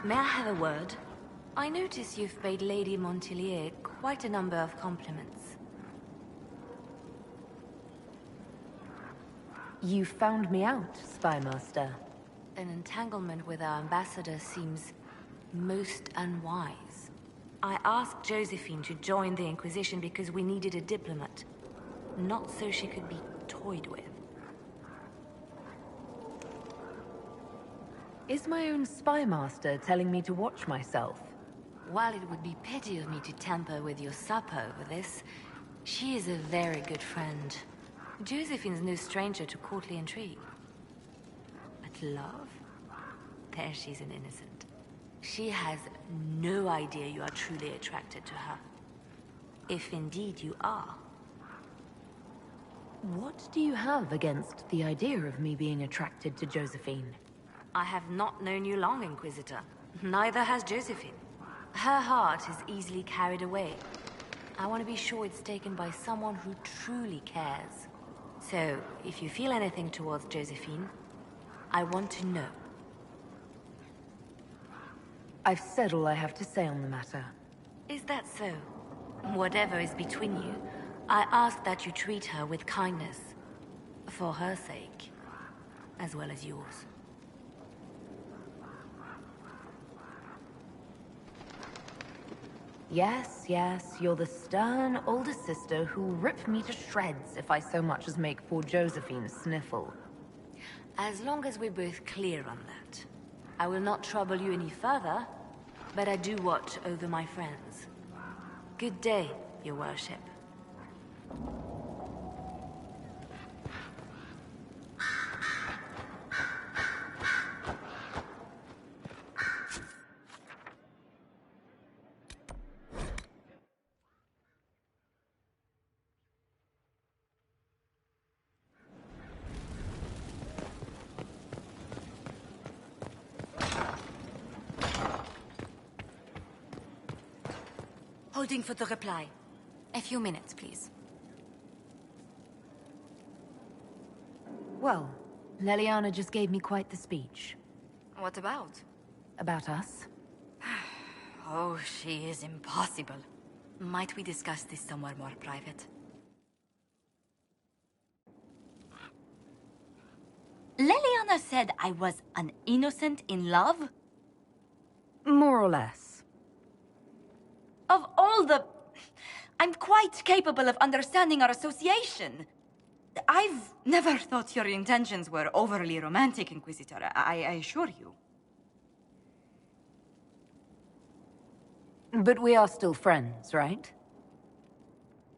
May I have a word? I notice you've paid Lady Montelier quite a number of compliments. You found me out, Spymaster. An entanglement with our ambassador seems most unwise. I asked Josephine to join the Inquisition because we needed a diplomat, not so she could be toyed with. Is my own Spymaster telling me to watch myself? While it would be petty of me to tamper with your supper over this, she is a very good friend. Josephine's no stranger to courtly intrigue. But love? There she's an innocent. She has no idea you are truly attracted to her. If indeed you are. What do you have against the idea of me being attracted to Josephine? I have not known you long, Inquisitor. Neither has Josephine. Her heart is easily carried away. I want to be sure it's taken by someone who truly cares. So, if you feel anything towards Josephine, I want to know. I've said all I have to say on the matter. Is that so? Whatever is between you, I ask that you treat her with kindness. For her sake, as well as yours. Yes, you're the stern older sister who'll rip me to shreds if I so much as make poor Josephine sniffle. As long as we're both clear on that. I will not trouble you any further, but I do watch over my friends. Good day, your worship. Holding for the reply. A few minutes, please. Well, Leliana just gave me quite the speech. What about? About us. Oh, she is impossible. Might we discuss this somewhere more private? Leliana said I was an innocent in love? More or less. Of all the... I'm quite capable of understanding our association. I've never thought your intentions were overly romantic, Inquisitor. I assure you. But we are still friends, right?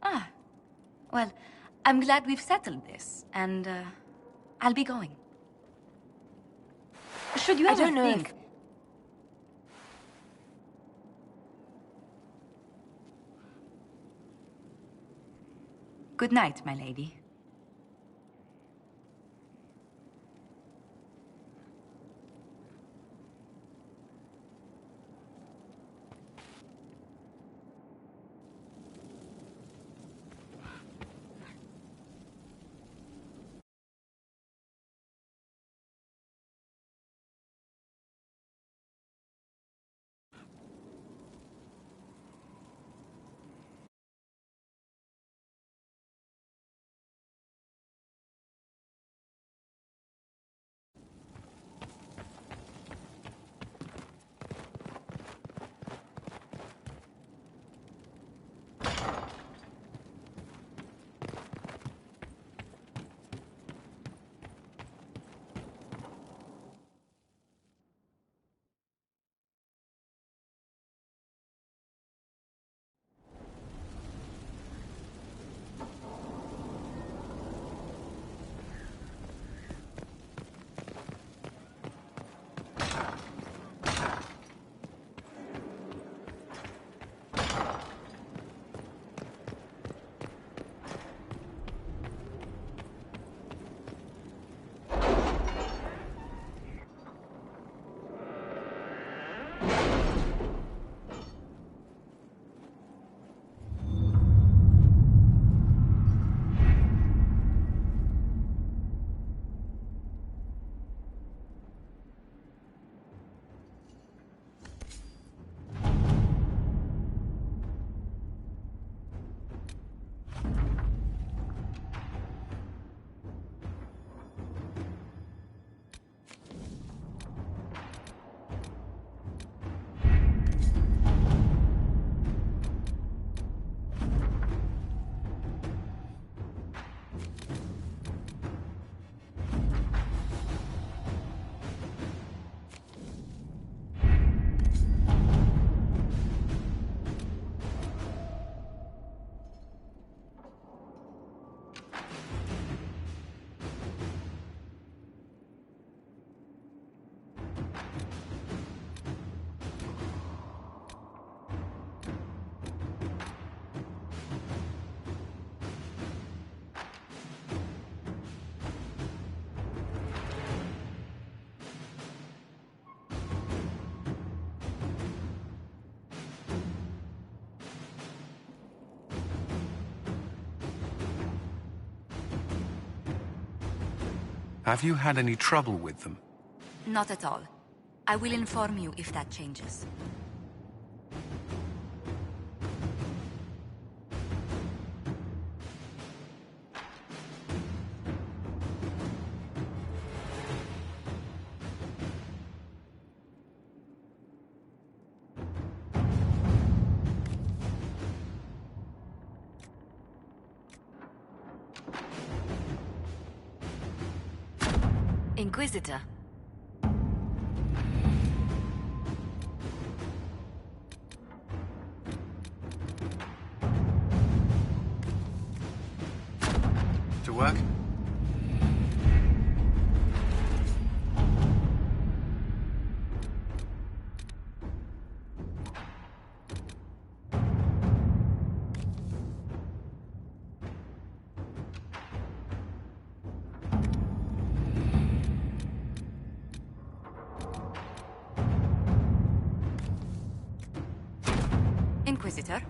Ah. Well, I'm glad we've settled this, and, I'll be going. Should you ever don't know think... if... Good night, my lady. Have you had any trouble with them? Not at all. I will inform you if that changes. Inquisitor. To work? Inquisitor?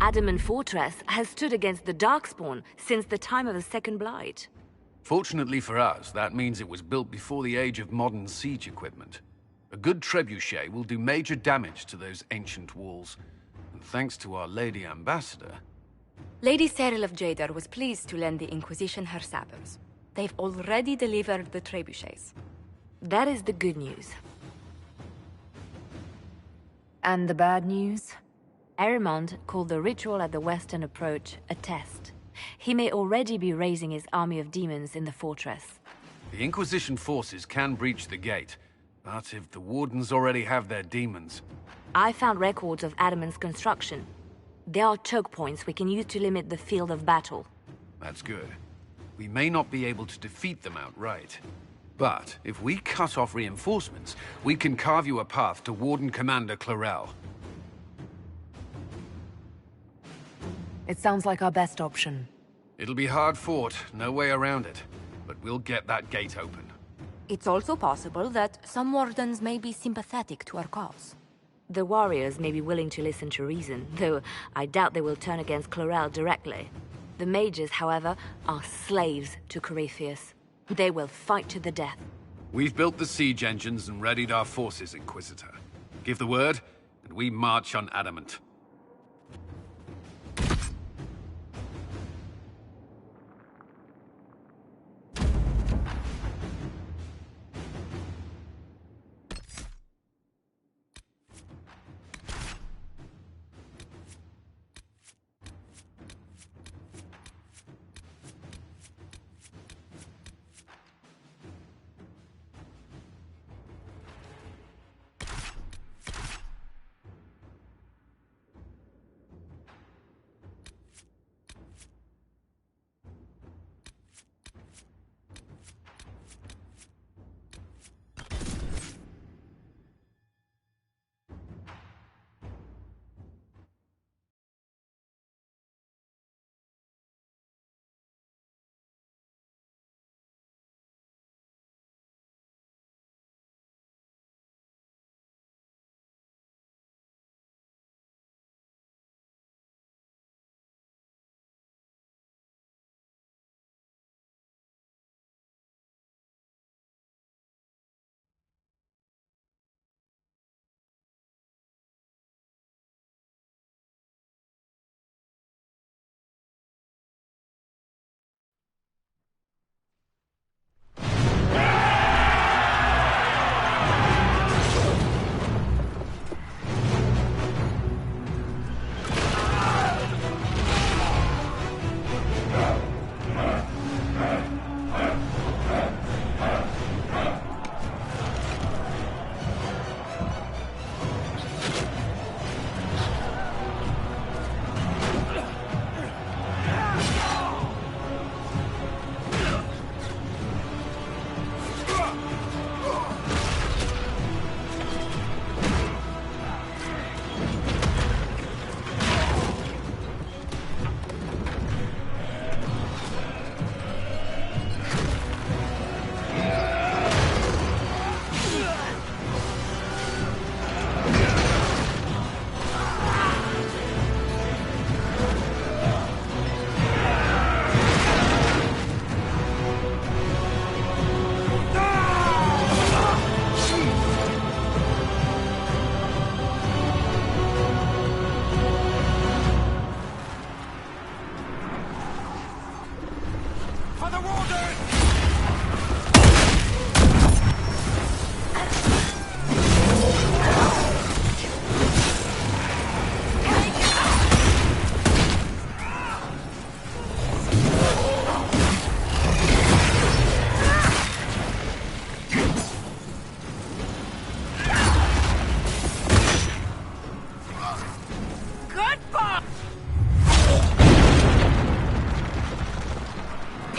Adamant Fortress has stood against the Darkspawn since the time of the Second Blight. Fortunately for us, that means it was built before the age of modern siege equipment. A good trebuchet will do major damage to those ancient walls. And thanks to our Lady Ambassador... Lady Cyril of Jadar was pleased to lend the Inquisition her sabers. They've already delivered the trebuchets. That is the good news. And the bad news? Erimond called the ritual at the western approach a test. He may already be raising his army of demons in the fortress. The Inquisition forces can breach the gate, but if the Wardens already have their demons... I found records of Adamant's construction. There are choke points we can use to limit the field of battle. That's good. We may not be able to defeat them outright. But if we cut off reinforcements, we can carve you a path to Warden Commander Clarel. It sounds like our best option. It'll be hard fought, no way around it. But we'll get that gate open. It's also possible that some Wardens may be sympathetic to our cause. The warriors may be willing to listen to reason, though I doubt they will turn against Clarel directly. The mages, however, are slaves to Corypheus. They will fight to the death. We've built the siege engines and readied our forces, Inquisitor. Give the word, and we march on Adamant.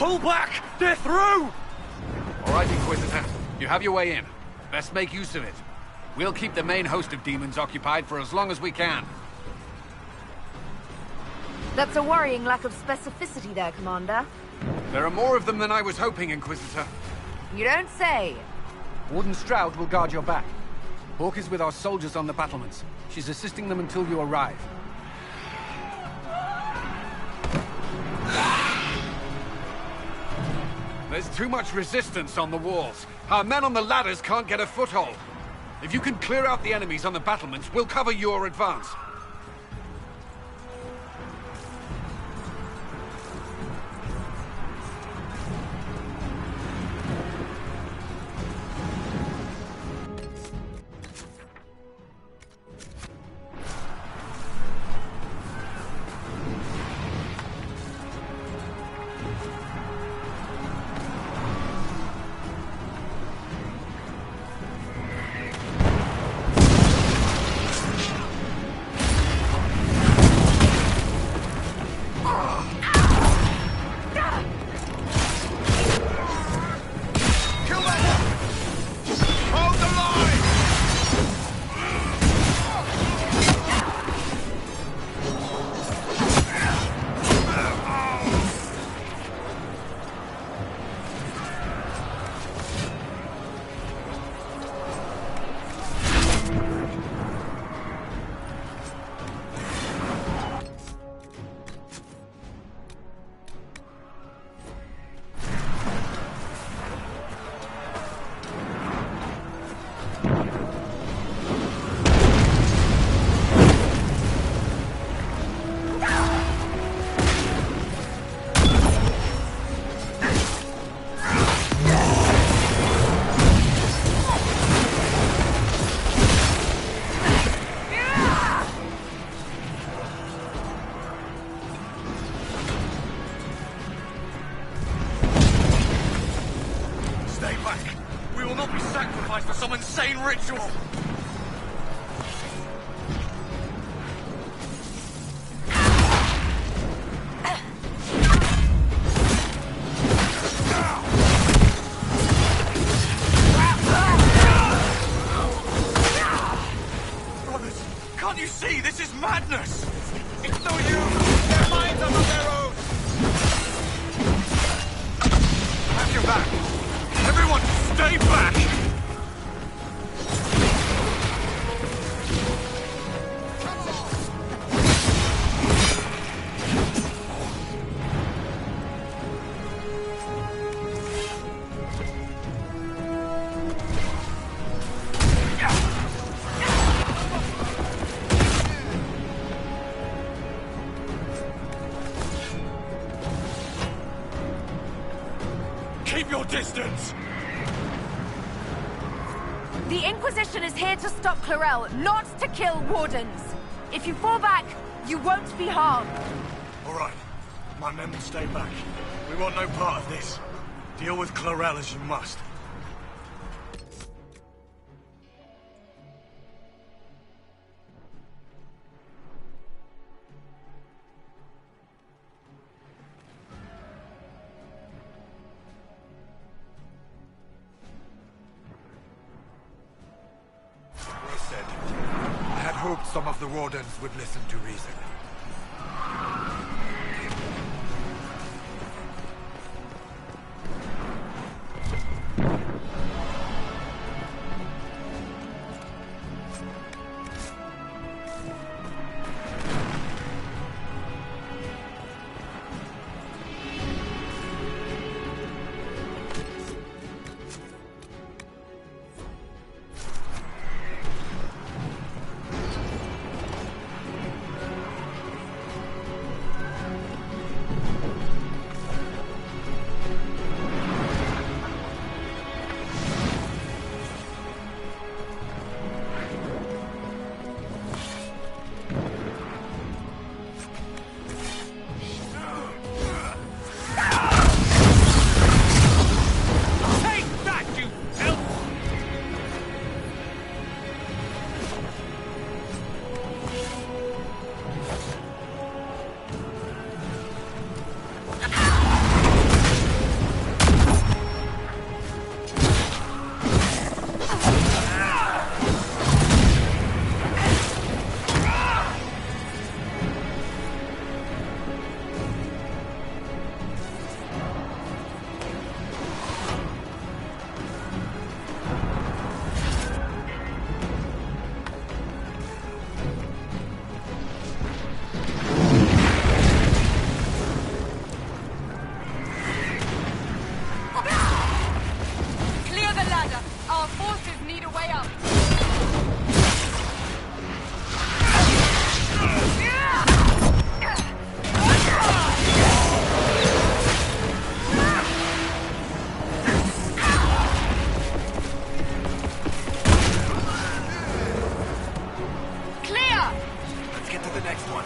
Pull back! They're through! All right, Inquisitor. You have your way in. Best make use of it. We'll keep the main host of demons occupied for as long as we can. That's a worrying lack of specificity there, Commander. There are more of them than I was hoping, Inquisitor. You don't say. Warden Stroud will guard your back. Hawke is with our soldiers on the battlements. She's assisting them until you arrive. There's too much resistance on the walls. Our men on the ladders can't get a foothold. If you can clear out the enemies on the battlements, we'll cover your advance. For some insane ritual! Brothers, can't you see? This is madness! It's no use! Their minds are not their own! Have your back! Everyone, stay back! Keep your distance! The Inquisition is here to stop Clarel, not to kill Wardens. If you fall back, you won't be harmed. All right. My men will stay back. We want no part of this. Deal with Clarel as you must. I hoped some of the Wardens would listen to reason. way up! Let's get to the next one.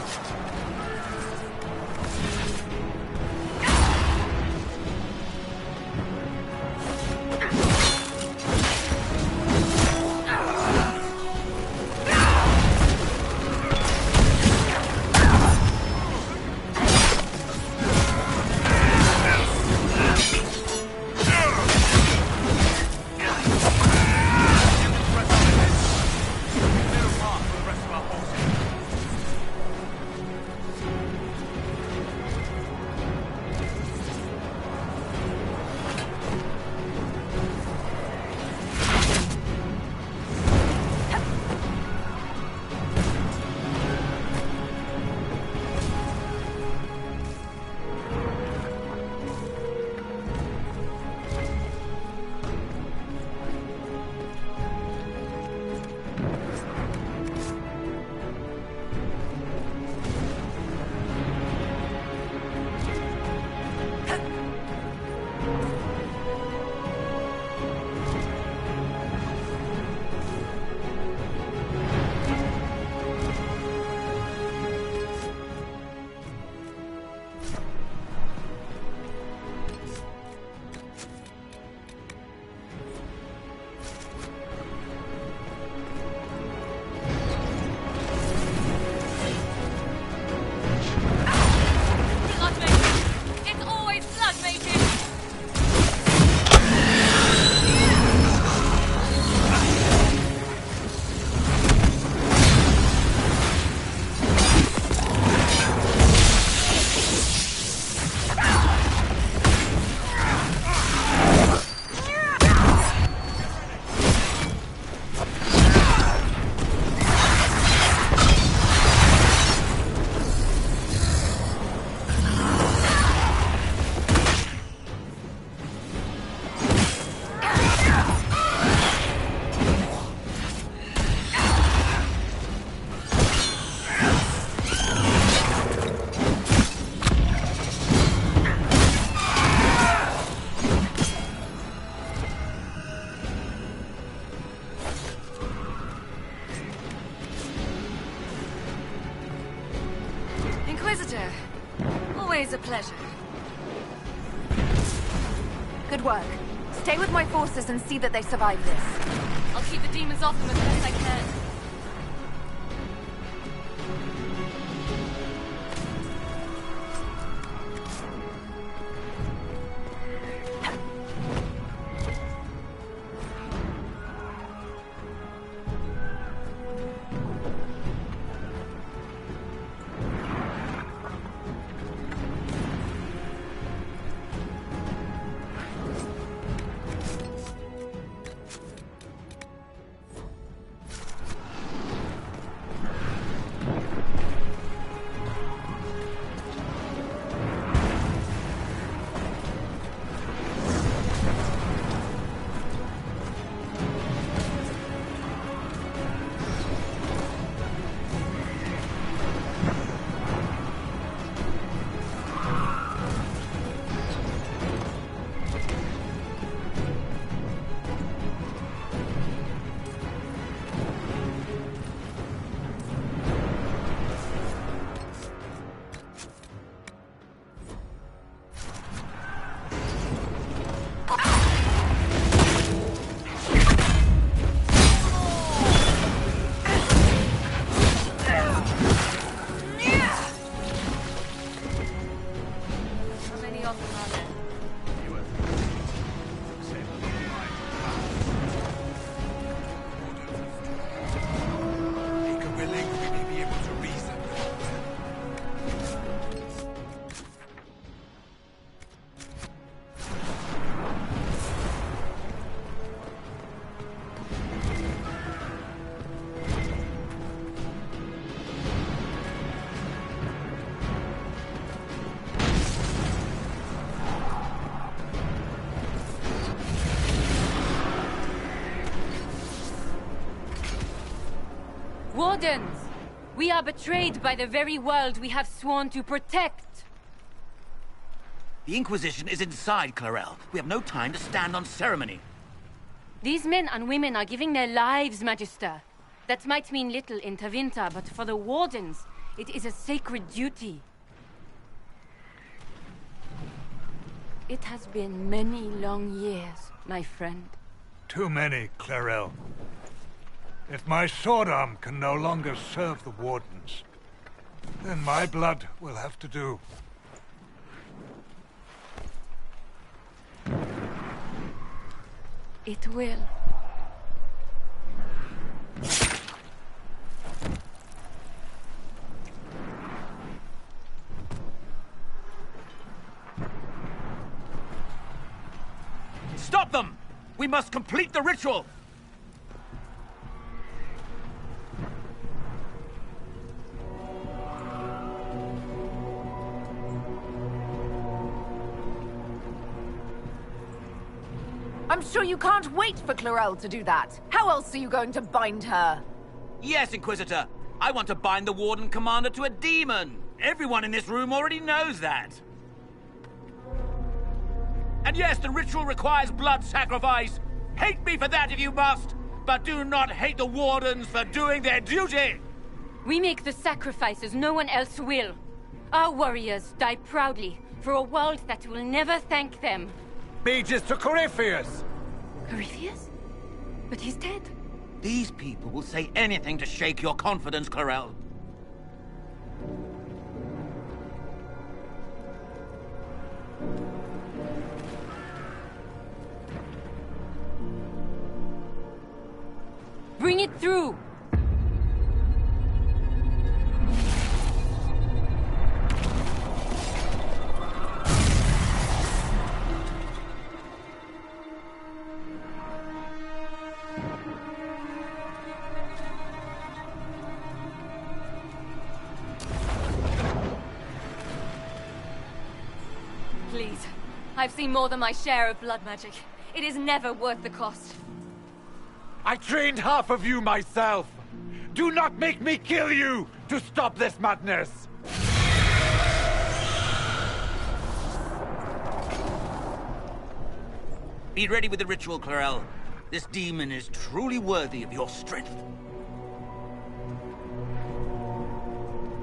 Inquisitor, always a pleasure. Good work. Stay with my forces and see that they survive this. I'll keep the demons off them as best I can. Wardens! We are betrayed by the very world we have sworn to protect! The Inquisition is inside, Clarel. We have no time to stand on ceremony. These men and women are giving their lives, Magister. That might mean little in Tavinta, but for the Wardens, it is a sacred duty. It has been many long years, my friend. Too many, Clarel. If my sword arm can no longer serve the Wardens, then my blood will have to do. It will. Stop them! We must complete the ritual! I'm sure you can't wait for Clarel to do that. How else are you going to bind her? Yes, Inquisitor. I want to bind the Warden Commander to a demon. Everyone in this room already knows that. And yes, the ritual requires blood sacrifice. Hate me for that if you must, but do not hate the Wardens for doing their duty! We make the sacrifices no one else will. Our warriors die proudly for a world that will never thank them. Mages to Corypheus! Corypheus? But he's dead. These people will say anything to shake your confidence, Clarel. Bring it through! Please. I've seen more than my share of blood magic. It is never worth the cost. I trained half of you myself! Do not make me kill you to stop this madness! Be ready with the ritual, Clarel. This demon is truly worthy of your strength.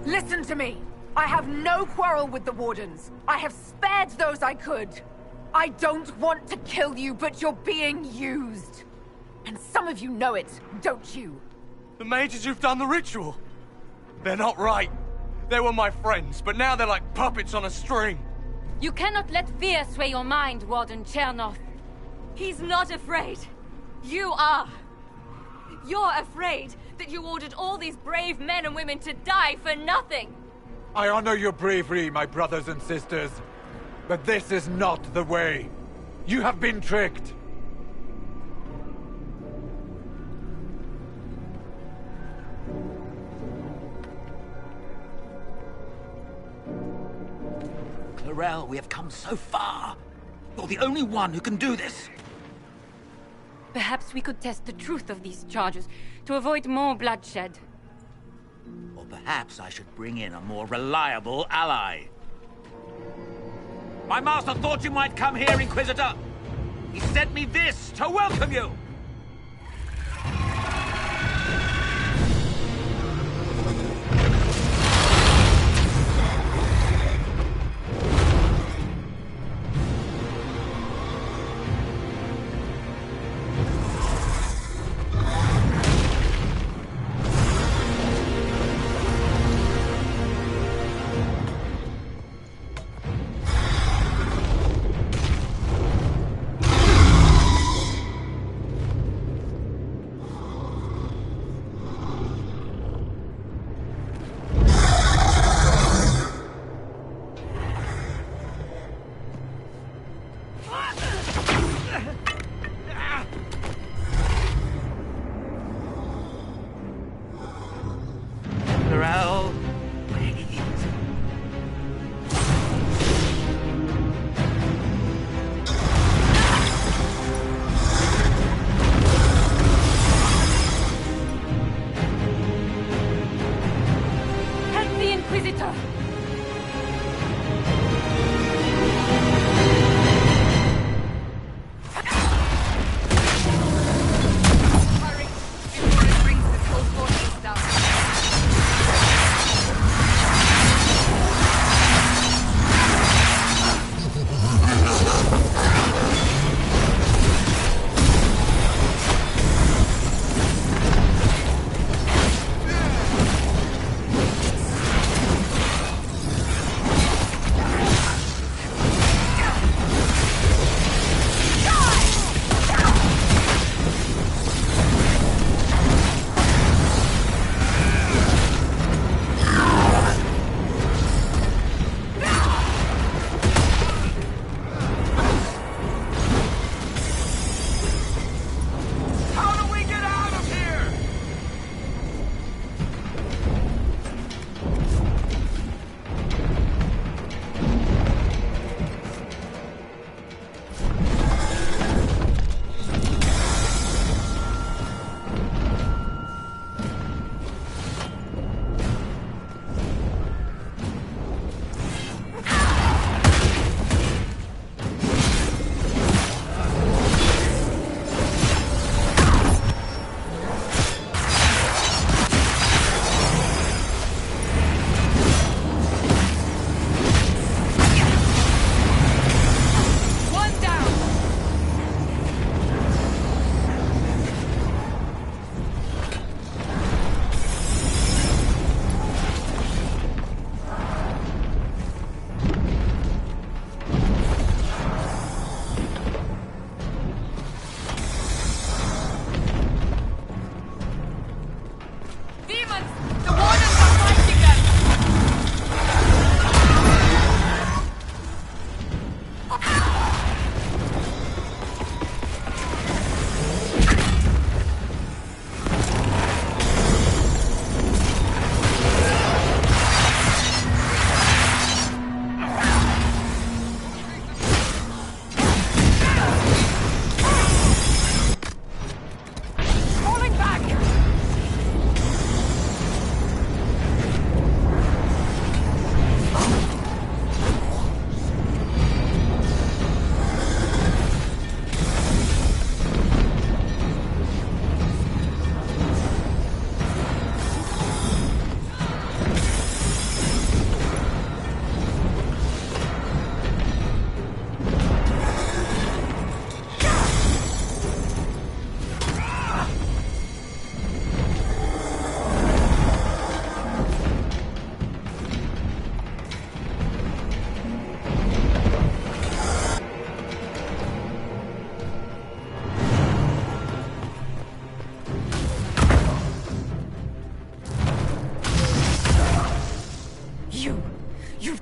Listen to me! I have no quarrel with the Wardens. I have spared those I could. I don't want to kill you, but you're being used. And some of you know it, don't you? The mages who've done the ritual. They're not right. They were my friends, but now they're like puppets on a string. You cannot let fear sway your mind, Warden Chernoff. He's not afraid. You are. You're afraid that you ordered all these brave men and women to die for nothing. I honor your bravery, my brothers and sisters. But this is not the way. You have been tricked. Clarel, we have come so far. You're the only one who can do this. Perhaps we could test the truth of these charges to avoid more bloodshed. Or perhaps I should bring in a more reliable ally. My master thought you might come here, Inquisitor. He sent me this to welcome you.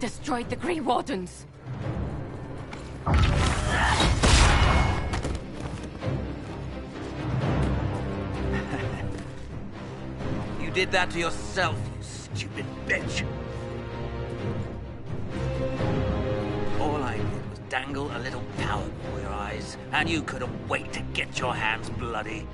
destroyed the Green Wardens. You did that to yourself, you stupid bitch. All I did was dangle a little power before your eyes, and you couldn't wait to get your hands bloody.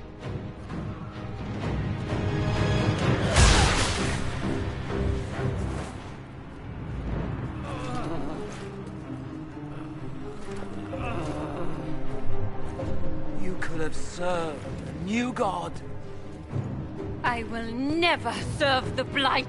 You could have served a new god. I will never serve the Blight!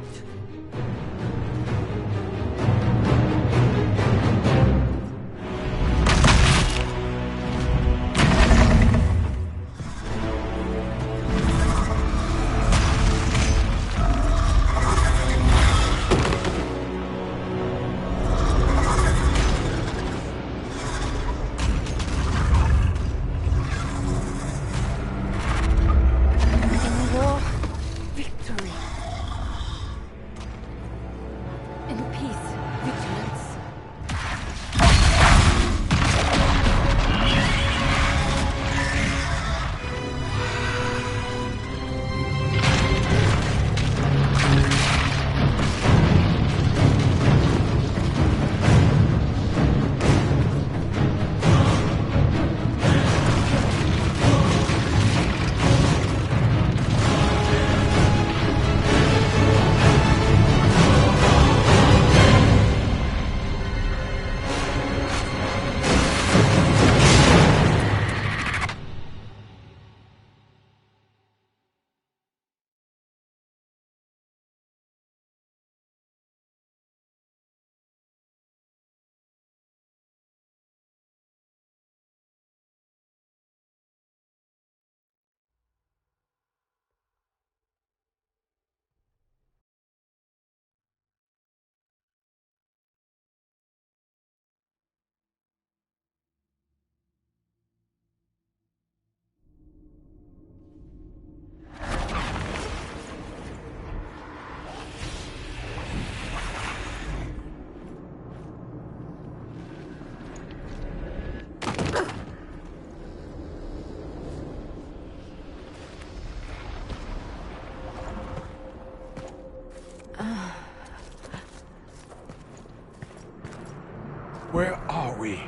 Where are we?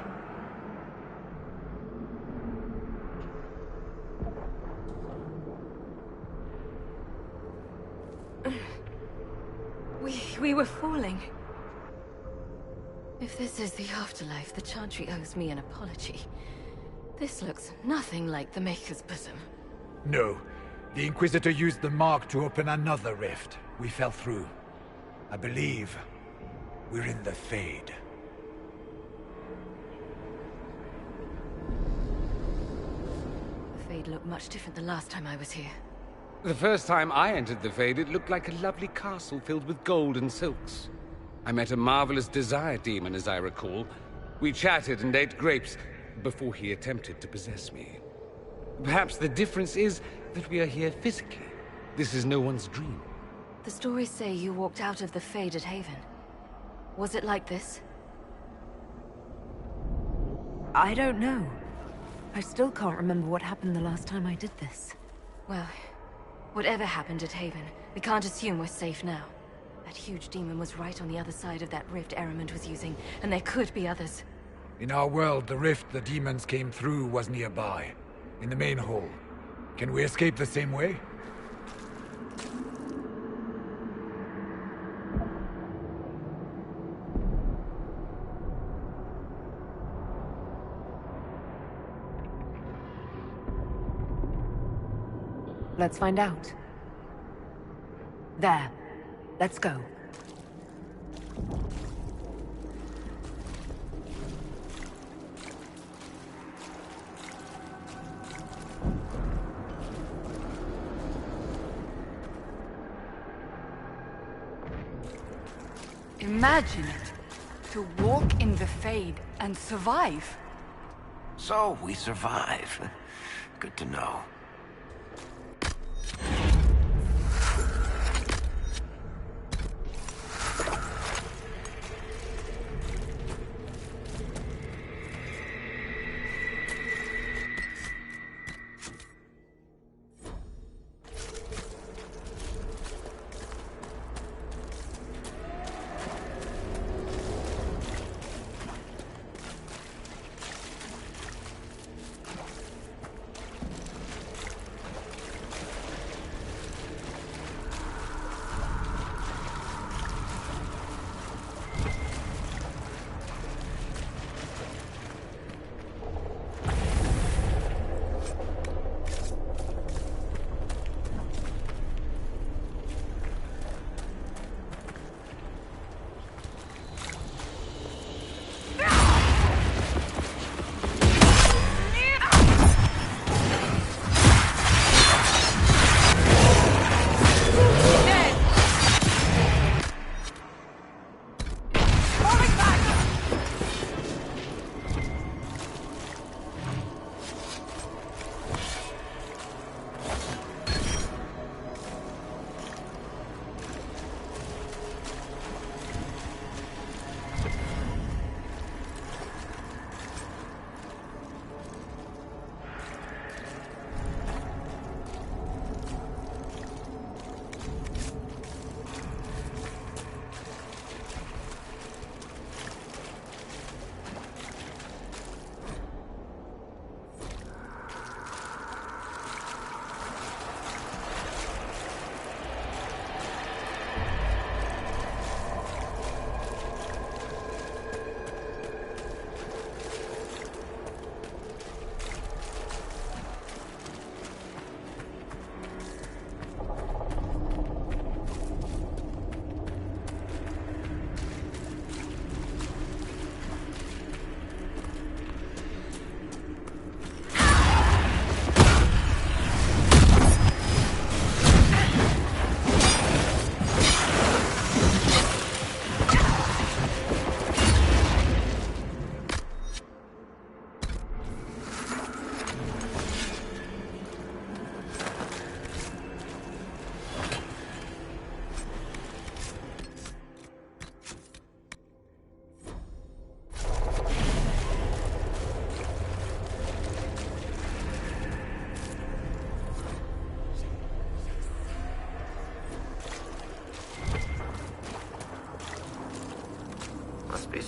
We were falling. If this is the afterlife, the Chantry owes me an apology. This looks nothing like the Maker's bosom. No. The Inquisitor used the mark to open another rift. We fell through. I believe we're in the Fade. The Fade looked much different the last time I was here. The first time I entered the Fade, it looked like a lovely castle filled with gold and silks. I met a marvelous desire demon, as I recall. We chatted and ate grapes before he attempted to possess me. Perhaps the difference is that we are here physically. This is no one's dream. The stories say you walked out of the Fade at Haven. Was it like this? I don't know. I still can't remember what happened the last time I did this. Well, whatever happened at Haven, we can't assume we're safe now. That huge demon was right on the other side of that rift Eramond was using, and there could be others. In our world, the rift the demons came through was nearby, in the main hall. Can we escape the same way? Let's find out. There. Let's go. Imagine it. To walk in the Fade and survive. So, we survive. Good to know.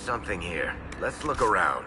something here. Let's look around.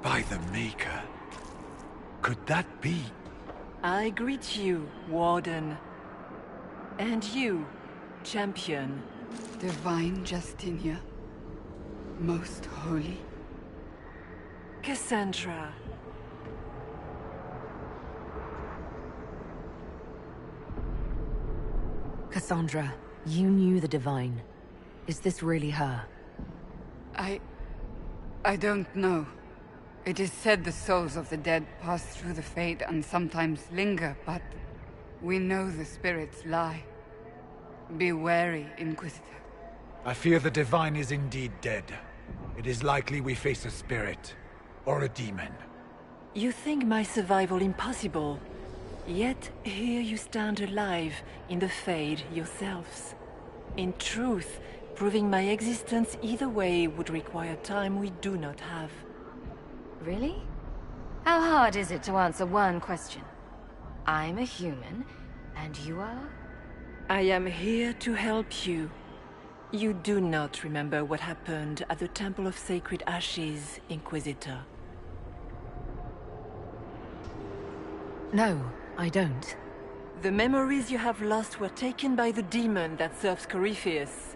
By the Maker. Could that be? I greet you, Warden. And you, Champion. Divine Justinia. Most holy. Cassandra. Cassandra, you knew the Divine. Is this really her? I don't know. It is said the souls of the dead pass through the Fade and sometimes linger, but we know the spirits lie. Be wary, Inquisitor. I fear the Divine is indeed dead. It is likely we face a spirit, or a demon. You think my survival impossible, yet here you stand alive in the Fade yourselves. In truth, proving my existence either way would require time we do not have. Really? How hard is it to answer one question? I'm a human, and you are? I am here to help you. You do not remember what happened at the Temple of Sacred Ashes, Inquisitor. No, I don't. The memories you have lost were taken by the demon that serves Corypheus.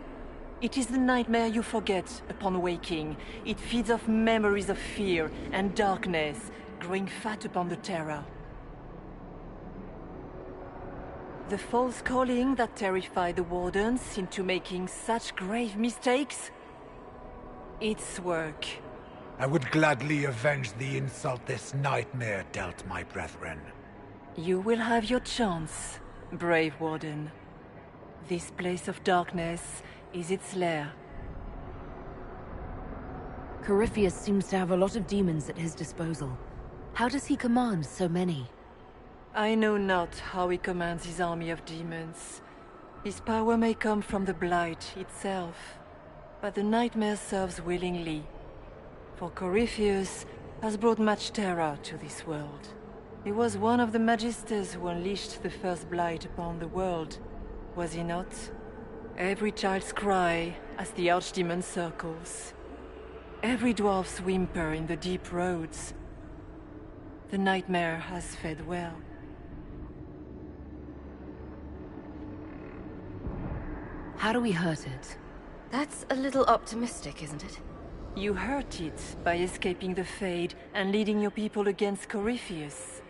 It is the nightmare you forget upon waking. It feeds off memories of fear and darkness, growing fat upon the terror. The false calling that terrified the Wardens into making such grave mistakes? Its work. I would gladly avenge the insult this nightmare dealt my brethren. You will have your chance, brave Warden. This place of darkness is its lair. Corypheus seems to have a lot of demons at his disposal. How does he command so many? I know not how he commands his army of demons. His power may come from the Blight itself, but the nightmare serves willingly. For Corypheus has brought much terror to this world. He was one of the Magisters who unleashed the first Blight upon the world, was he not? Every child's cry as the Archdemon circles. Every dwarf's whimper in the deep roads. The nightmare has fed well. How do we hurt it? That's a little optimistic, isn't it? You hurt it by escaping the Fade and leading your people against Corypheus.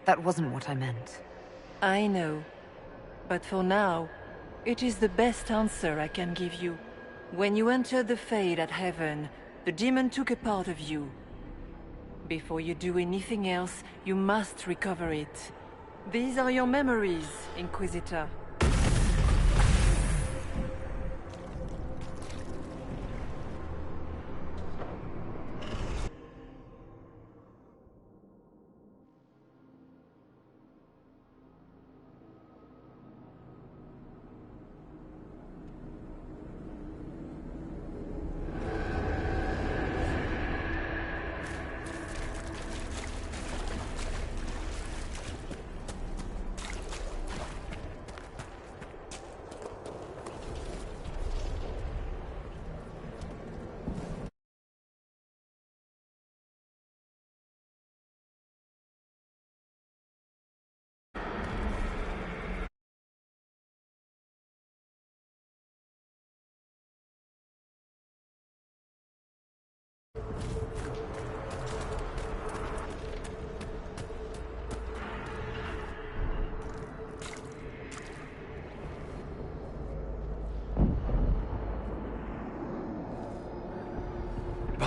That wasn't what I meant. I know. But for now, it is the best answer I can give you. When you entered the Fade at Heaven, the demon took a part of you. Before you do anything else, you must recover it. These are your memories, Inquisitor.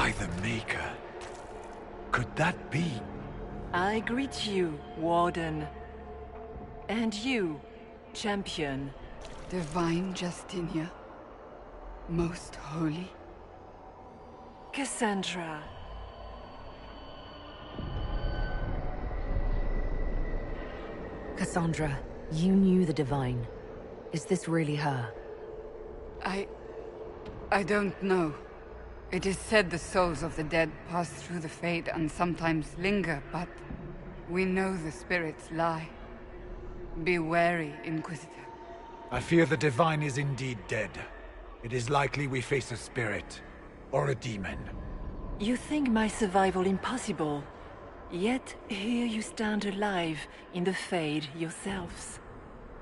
by the Maker. Could that be? I greet you, Warden. And you, Champion. Divine Justinia. Most holy. Cassandra. Cassandra, you knew the Divine. Is this really her? I don't know. It is said the souls of the dead pass through the Fade and sometimes linger, but we know the spirits lie. Be wary, Inquisitor. I fear the Divine is indeed dead. It is likely we face a spirit, or a demon. You think my survival impossible, yet here you stand alive in the Fade yourselves.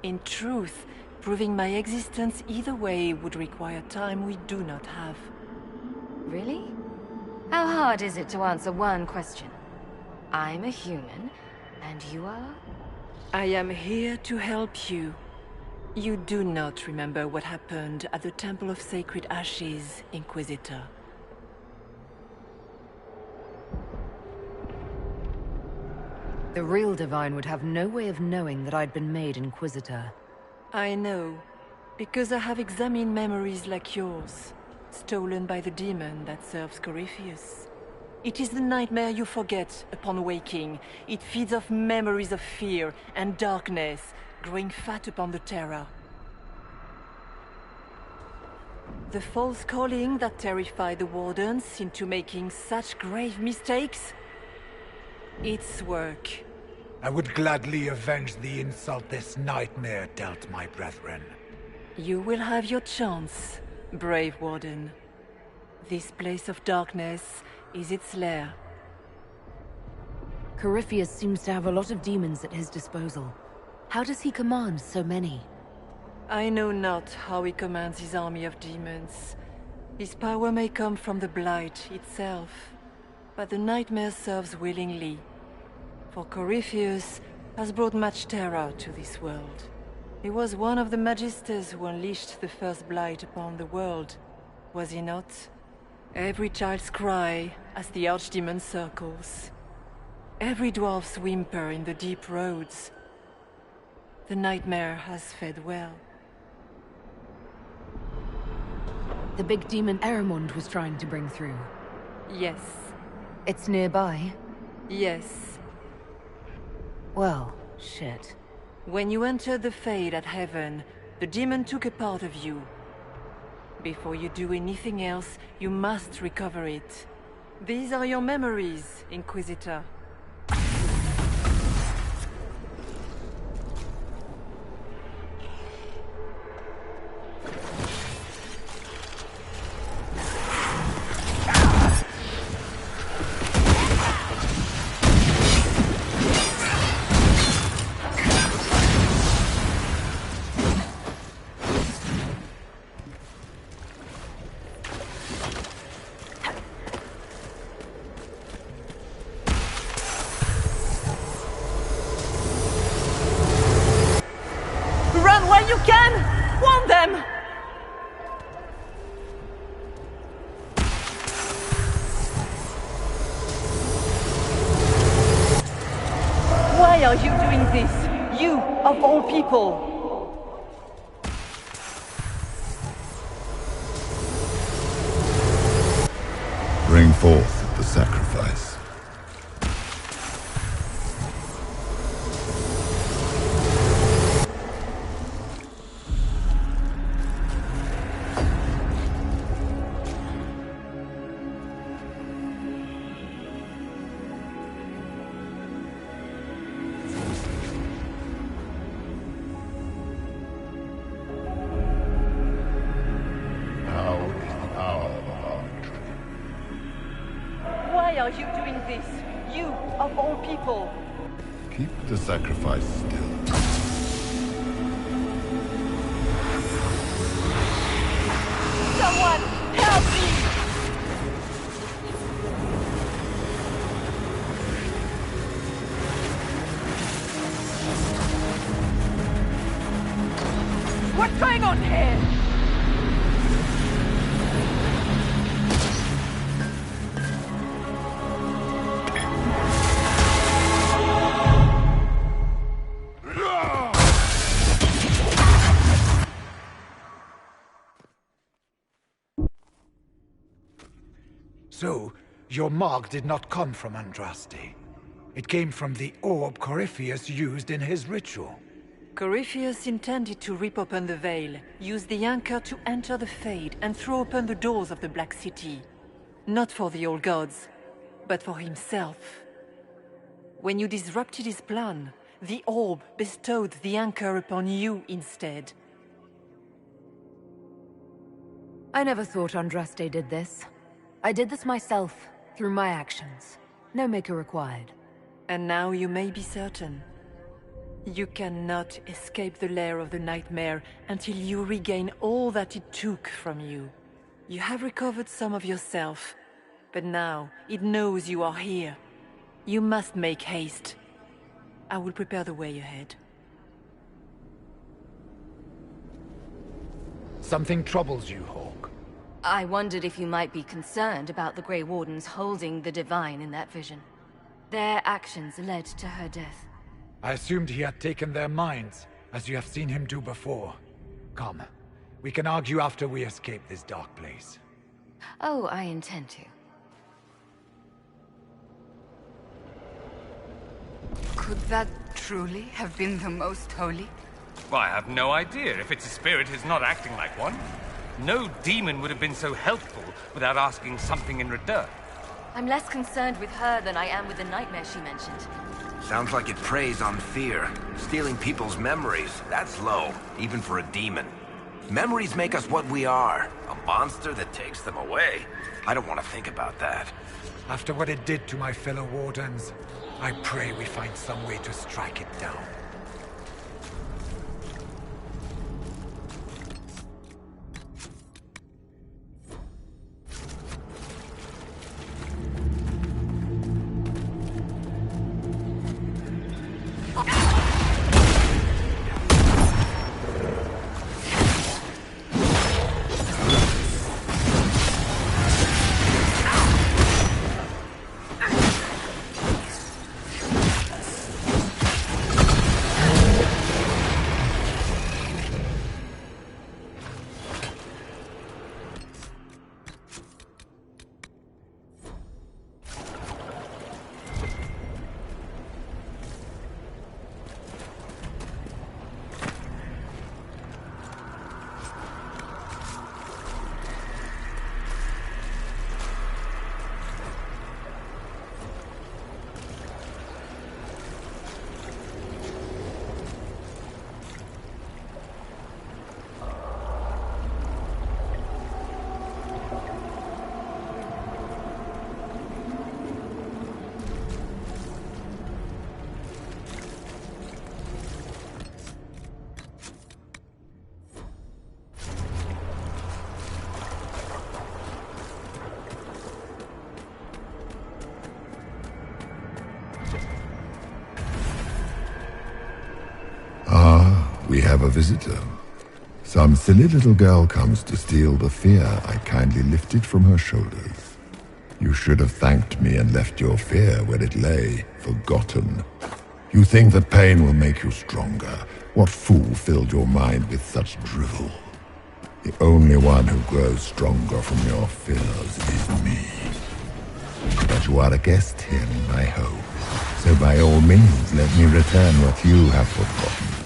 In truth, proving my existence either way would require time we do not have. Really? How hard is it to answer one question? I'm a human, and you are? I am here to help you. You do not remember what happened at the Temple of Sacred Ashes, Inquisitor. The real Divine would have no way of knowing that I'd been made Inquisitor. I know, because I have examined memories like yours, stolen by the demon that serves Corypheus. It is the nightmare you forget upon waking. It feeds off memories of fear and darkness, growing fat upon the terror. The false calling that terrified the Wardens into making such grave mistakes? Its work. I would gladly avenge the insult this nightmare dealt my brethren. You will have your chance, brave Warden. This place of darkness is its lair. Corypheus seems to have a lot of demons at his disposal. How does he command so many? I know not how he commands his army of demons. His power may come from the Blight itself, but the nightmare serves willingly. For Corypheus has brought much terror to this world. He was one of the Magisters who unleashed the first Blight upon the world, was he not? Every child's cry as the Archdemon circles. Every dwarf's whimper in the deep roads. The nightmare has fed well. The big demon Eramond was trying to bring through. Yes. It's nearby? Yes. Well, shit. When you entered the Fade at Heaven, the demon took a part of you. Before you do anything else, you must recover it. These are your memories, Inquisitor. You can! Warn them! Why are you doing this? You, of all people! Bring forth the sacrifice. Why are you doing this? You, of all people! Keep the sacrifice still. Someone, help me! What's going on here? So, your mark did not come from Andraste. It came from the orb Corypheus used in his ritual. Corypheus intended to rip open the veil, use the anchor to enter the Fade, and throw open the doors of the Black City. Not for the old gods, but for himself. When you disrupted his plan, the orb bestowed the anchor upon you instead. I never thought Andraste did this. I did this myself, through my actions. No maker required. And now you may be certain. You cannot escape the lair of the nightmare until you regain all that it took from you. You have recovered some of yourself, but now it knows you are here. You must make haste. I will prepare the way ahead. Something troubles you, Hawke. I wondered if you might be concerned about the Grey Wardens holding the Divine in that vision. Their actions led to her death. I assumed he had taken their minds, as you have seen him do before. Come, we can argue after we escape this dark place. Oh, I intend to. Could that truly have been the most holy? Well, I have no idea. If it's a spirit, it's not acting like one. No demon would have been so helpful without asking something in return. I'm less concerned with her than I am with the nightmare she mentioned. Sounds like it preys on fear. Stealing people's memories, that's low, even for a demon. Memories make us what we are. A monster that takes them away. I don't want to think about that. After what it did to my fellow Wardens, I pray we find some way to strike it down. We have a visitor. Some silly little girl comes to steal the fear I kindly lifted from her shoulders. You should have thanked me and left your fear where it lay, forgotten. You think that pain will make you stronger. What fool filled your mind with such drivel? The only one who grows stronger from your fears is me. But you are a guest here in my home, so by all means let me return what you have forgotten.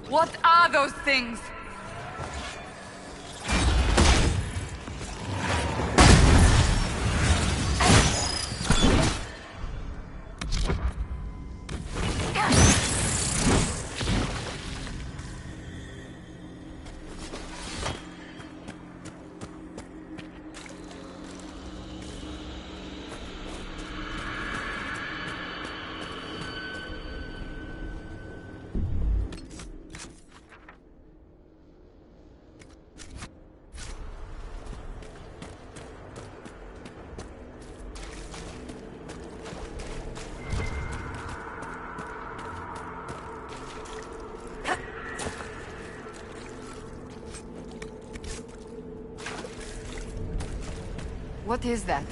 What are those things? What is that?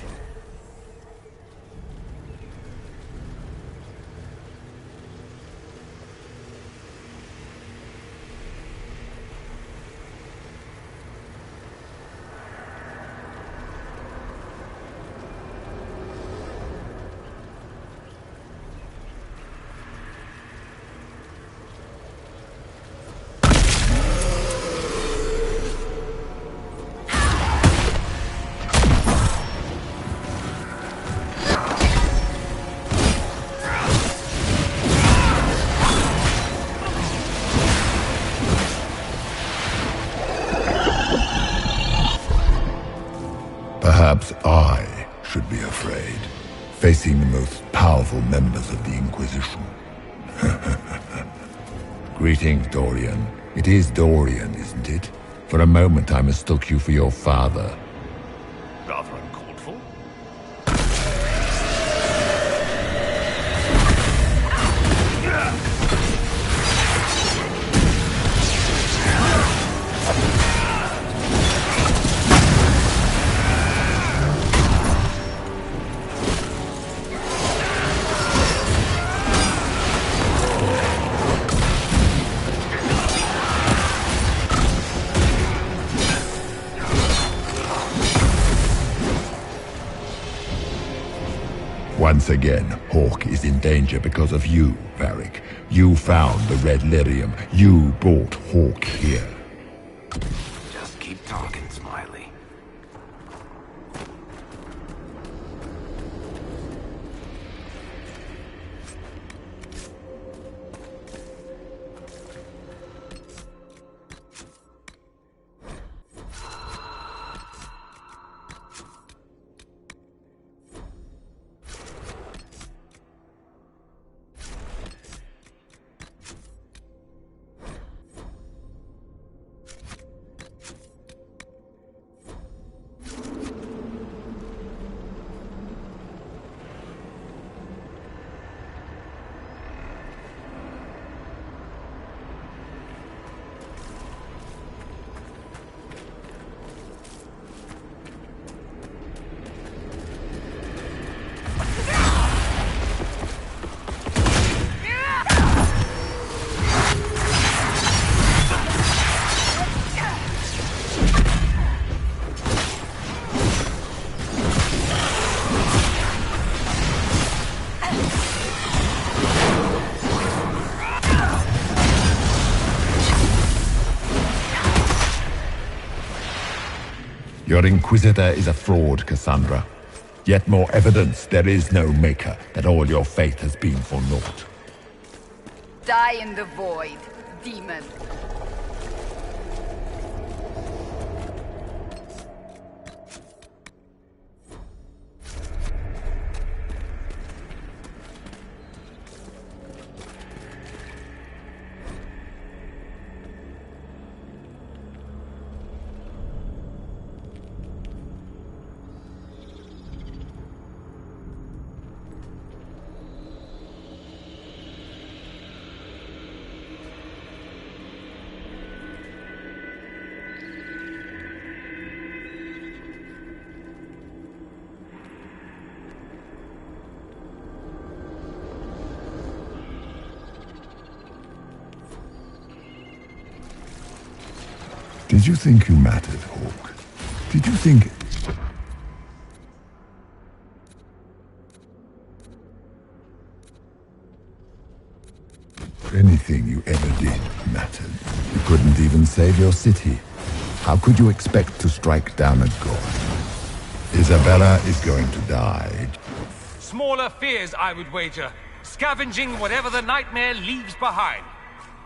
Perhaps I should be afraid, facing the most powerful members of the Inquisition. Greetings, Dorian. It is Dorian, isn't it? For a moment I mistook you for your father. Rather uncalled for. Once again, Hawke is in danger because of you, Varric. You found the Red Lyrium. You brought Hawke here. Just keep talking, Smiley. Your Inquisitor is a fraud, Cassandra. Yet more evidence there is no Maker, that all your faith has been for naught. Die in the void, demon. Did you think you mattered, Hawke? Did you think... Anything you ever did mattered. You couldn't even save your city. How could you expect to strike down a god? Isabella is going to die. Smaller fears, I would wager. Scavenging whatever the nightmare leaves behind.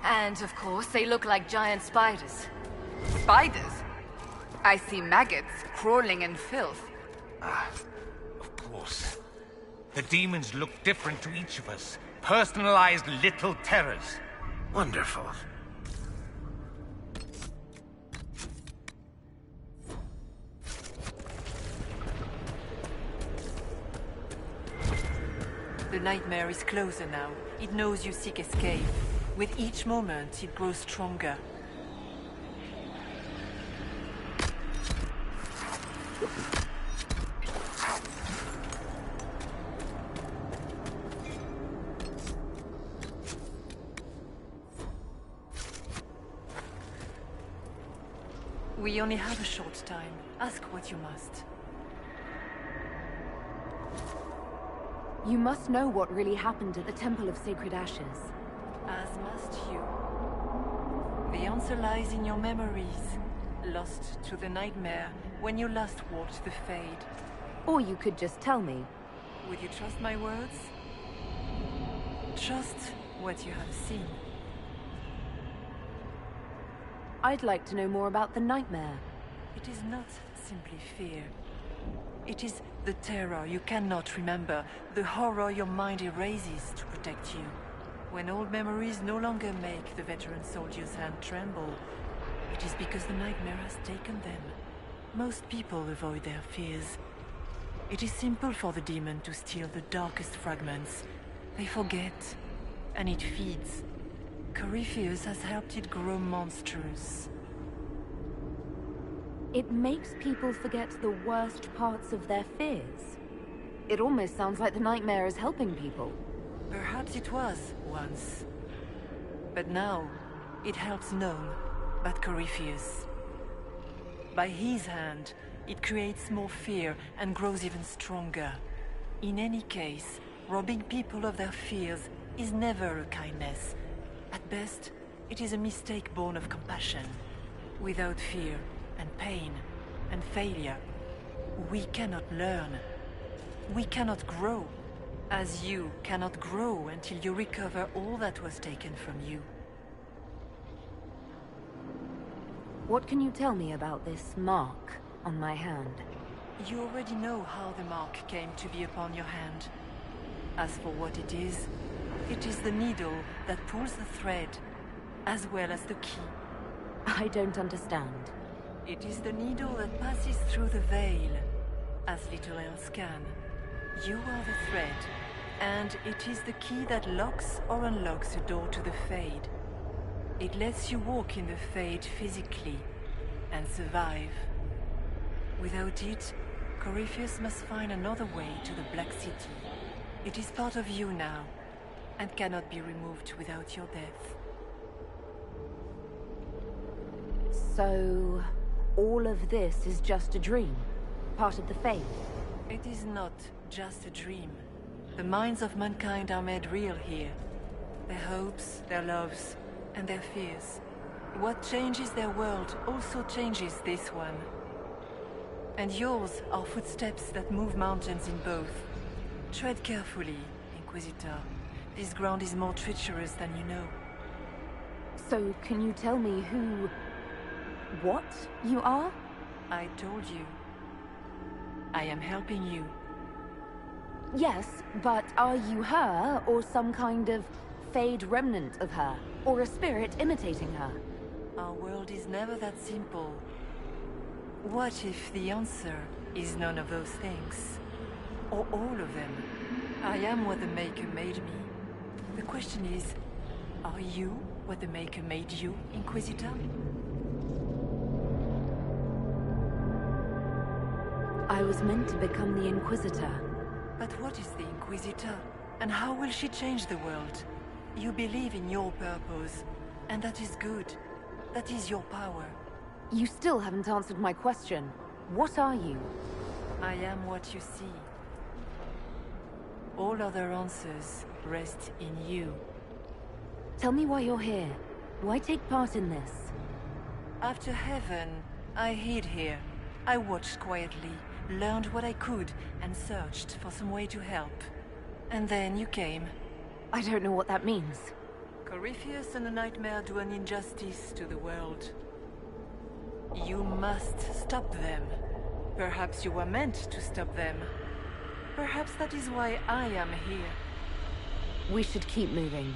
And of course, they look like giant spiders. Spiders? I see maggots crawling in filth. Of course. The demons look different to each of us. Personalized little terrors. Wonderful. The nightmare is closer now. It knows you seek escape. With each moment, it grows stronger. We only have a short time. Ask what you must. You must know what really happened at the Temple of Sacred Ashes. As must you. The answer lies in your memories, lost to the nightmare when you last walked the Fade. Or you could just tell me. Would you trust my words? Trust what you have seen. I'd like to know more about the nightmare. It is not simply fear. It is the terror you cannot remember, the horror your mind erases to protect you. When old memories no longer make the veteran soldier's hand tremble, it is because the nightmare has taken them. Most people avoid their fears. It is simple for the demon to steal the darkest fragments. They forget, and it feeds. Corypheus has helped it grow monstrous. It makes people forget the worst parts of their fears. It almost sounds like the nightmare is helping people. Perhaps it was, once. But now, it helps none but Corypheus. By his hand, it creates more fear and grows even stronger. In any case, robbing people of their fears is never a kindness. At best, it is a mistake born of compassion. Without fear, and pain, and failure, we cannot learn. We cannot grow, as you cannot grow until you recover all that was taken from you. What can you tell me about this mark on my hand? You already know how the mark came to be upon your hand. As for what it is the needle that pulls the thread, as well as the key. I don't understand. It is the needle that passes through the veil, as little else can. You are the thread, and it is the key that locks or unlocks the door to the Fade. It lets you walk in the Fade physically, and survive. Without it, Corypheus must find another way to the Black City. It is part of you now, and cannot be removed without your death. So, all of this is just a dream? Part of the Fade? It is not just a dream. The minds of mankind are made real here. Their hopes, their loves, and their fears. What changes their world also changes this one. And yours are footsteps that move mountains in both. Tread carefully, Inquisitor. This ground is more treacherous than you know. So, can you tell me what you are? I told you. I am helping you. Yes, but are you her, or some kind of Fade remnant of her? Or a spirit imitating her? Our world is never that simple. What if the answer is none of those things? Or all of them? I am what the Maker made me. The question is, are you what the Maker made you, Inquisitor? I was meant to become the Inquisitor. But what is the Inquisitor? And how will she change the world? You believe in your purpose, and that is good. That is your power. You still haven't answered my question. What are you? I am what you see. All other answers rest in you. Tell me why you're here. Why take part in this? After heaven, I hid here. I watched quietly, learned what I could, and searched for some way to help. And then you came. I don't know what that means. Corypheus and the Nightmare do an injustice to the world. You must stop them. Perhaps you were meant to stop them. Perhaps that is why I am here. We should keep moving.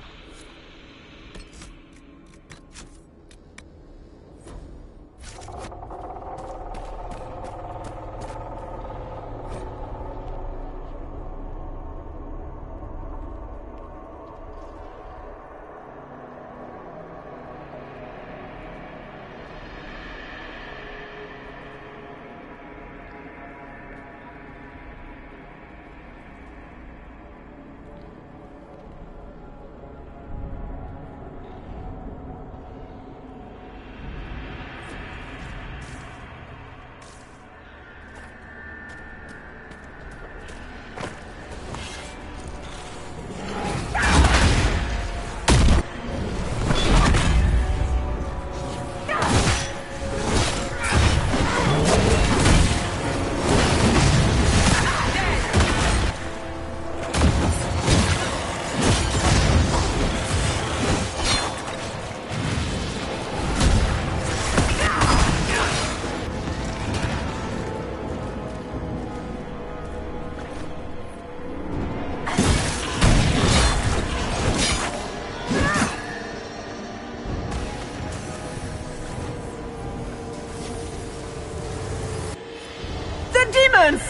Demons!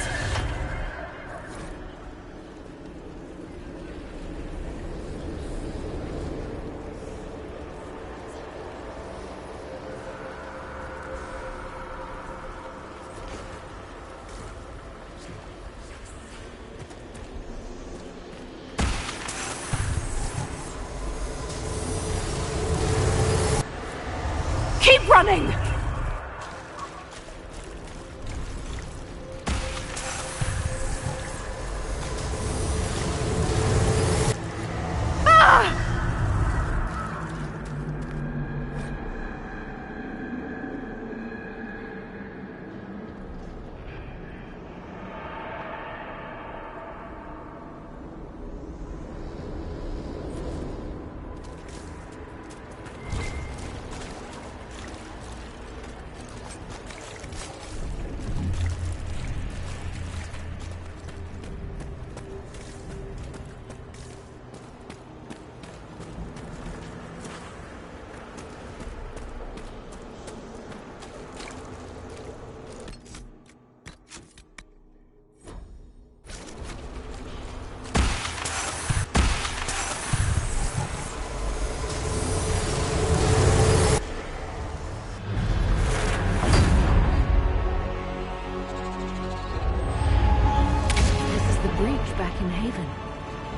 Keep running!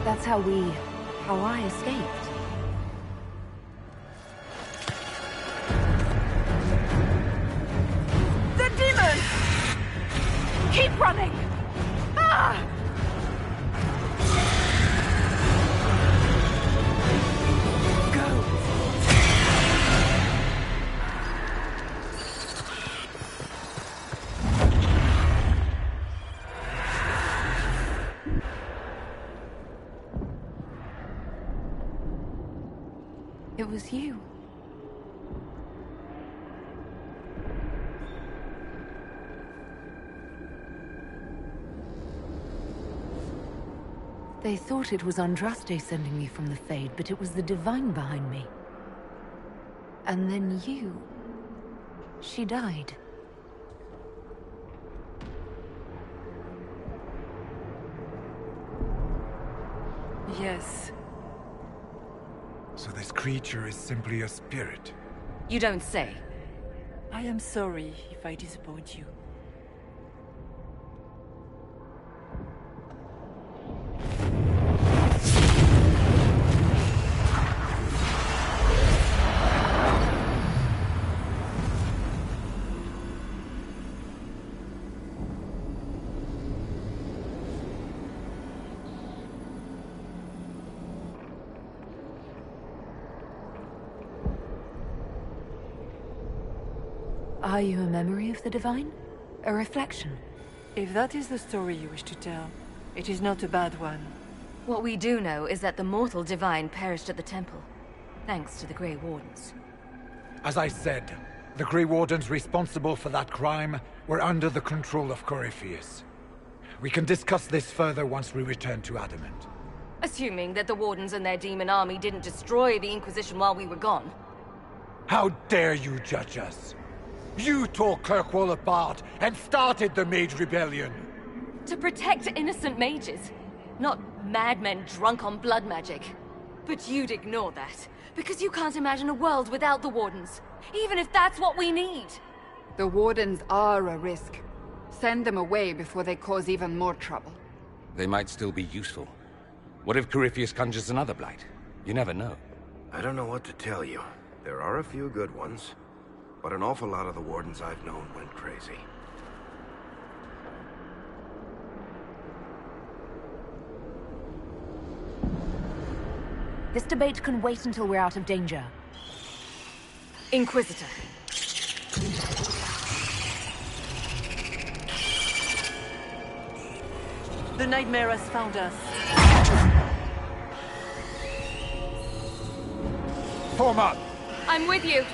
That's how I escaped. The demon! Keep running! Ah! It was you. They thought it was Andraste sending me from the Fade, but it was the Divine behind me. And then you... She died. Yes. So this creature is simply a spirit? You don't say. I am sorry if I disappoint you. Are you a memory of the Divine? A reflection? If that is the story you wish to tell, it is not a bad one. What we do know is that the mortal Divine perished at the temple, thanks to the Grey Wardens. As I said, the Grey Wardens responsible for that crime were under the control of Corypheus. We can discuss this further once we return to Adamant. Assuming that the Wardens and their demon army didn't destroy the Inquisition while we were gone. How dare you judge us? You tore Kirkwall apart and started the Mage Rebellion! To protect innocent mages, not madmen drunk on blood magic. But you'd ignore that, because you can't imagine a world without the Wardens, even if that's what we need. The Wardens are a risk. Send them away before they cause even more trouble. They might still be useful. What if Corypheus conjures another blight? You never know. I don't know what to tell you. There are a few good ones, but an awful lot of the Wardens I've known went crazy. This debate can wait until we're out of danger. Inquisitor. The nightmare has found us. Form up! I'm with you.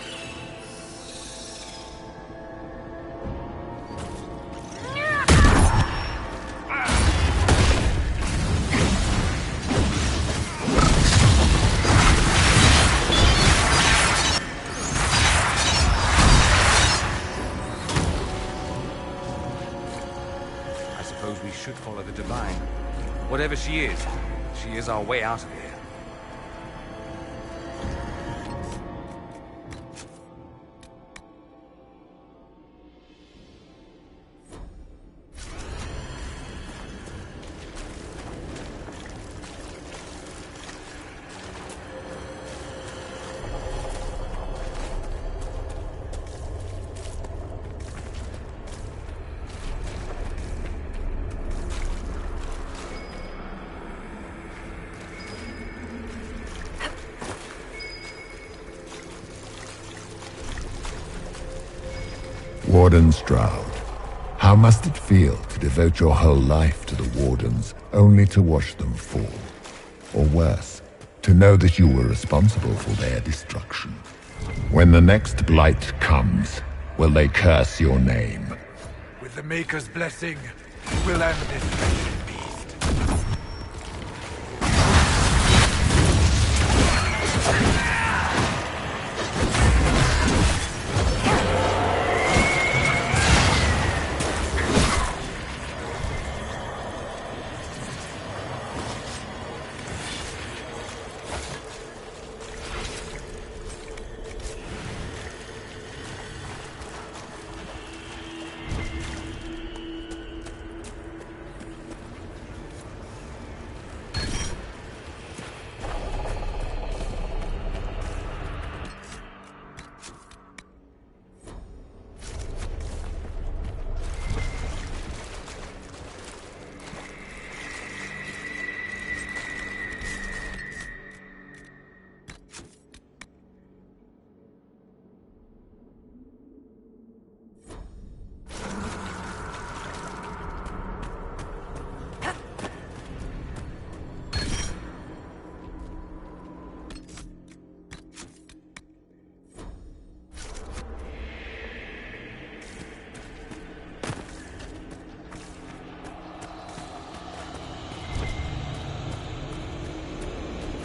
I suppose we should follow the Divine. Whatever she is our way out of here. Warden Stroud, how must it feel to devote your whole life to the Wardens only to watch them fall? Or worse, to know that you were responsible for their destruction? When the next blight comes, will they curse your name? With the Maker's blessing, we'll end this wretched beast.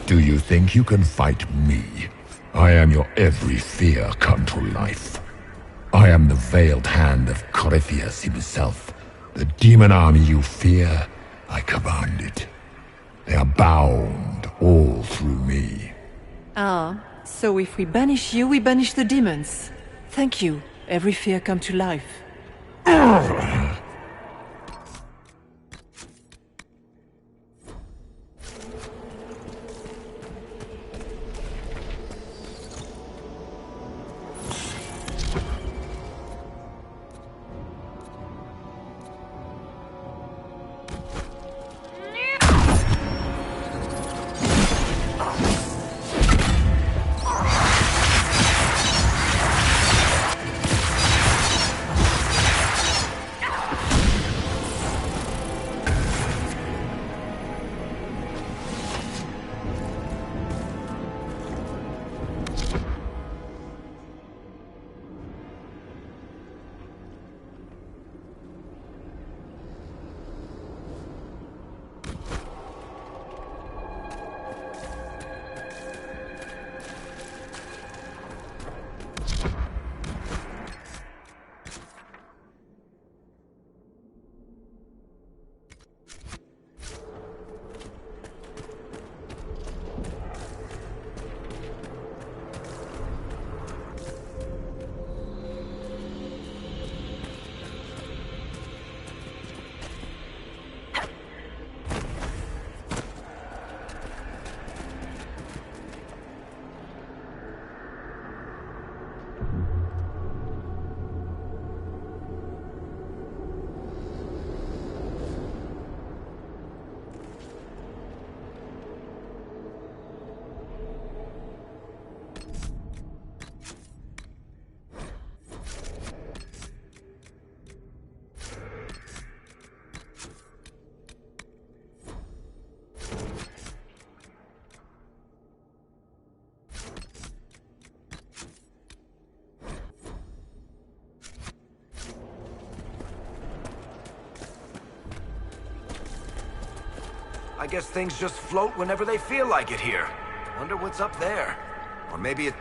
Do you think you can fight me? I am your every fear come to life. I am the veiled hand of Corypheus himself. The demon army you fear, I command it. They are bound all through me. Ah, so if we banish you, we banish the demons. Thank you. Every fear come to life. I guess things just float whenever they feel like it here. Wonder what's up there. Or maybe it...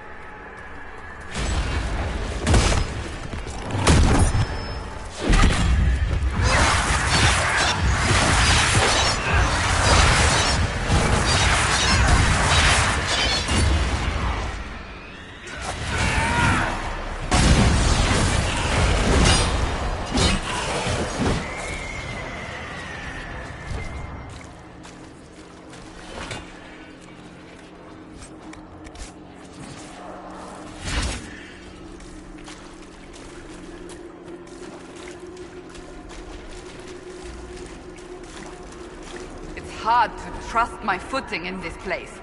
Hard to trust my footing in this place.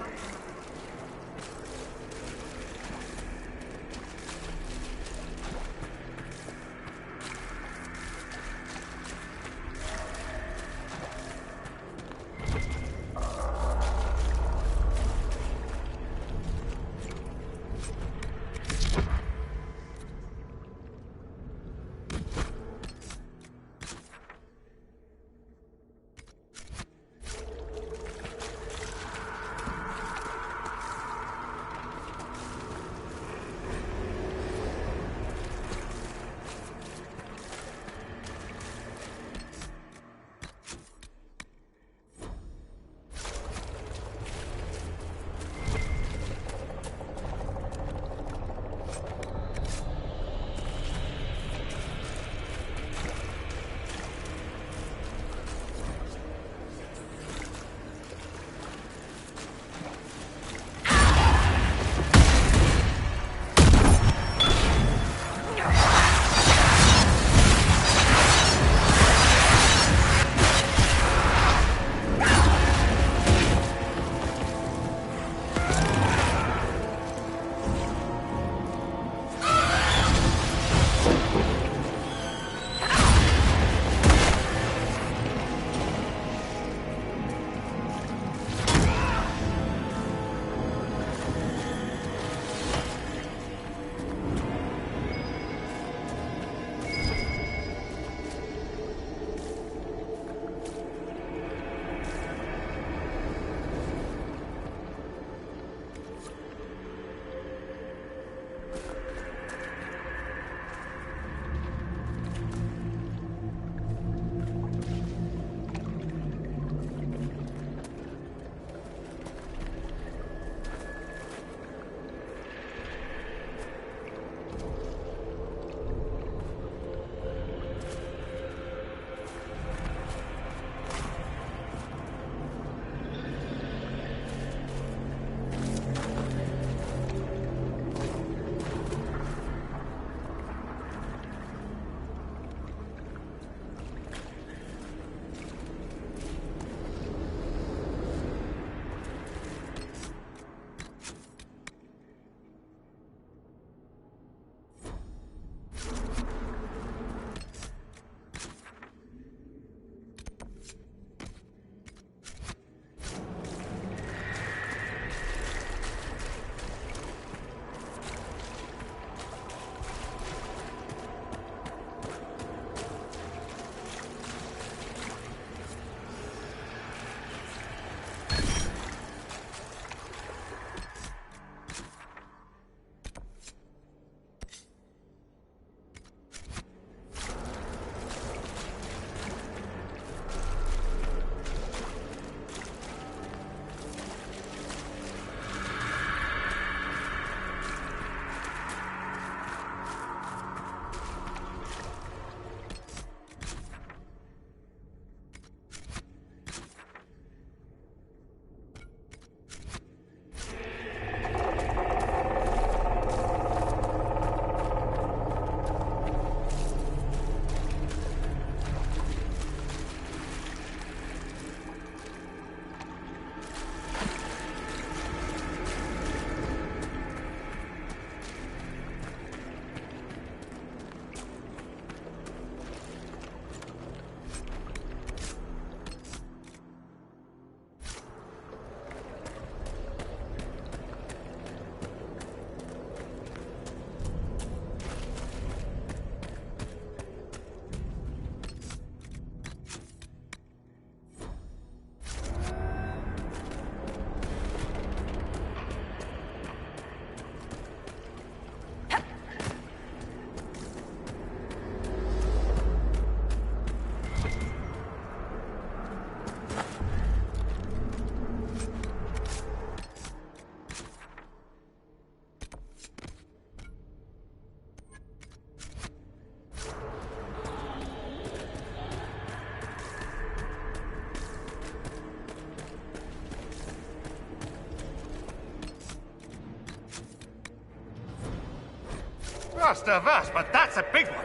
Rust of us, but that's a big one.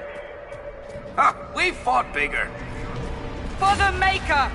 Huh, we fought bigger. For the Maker!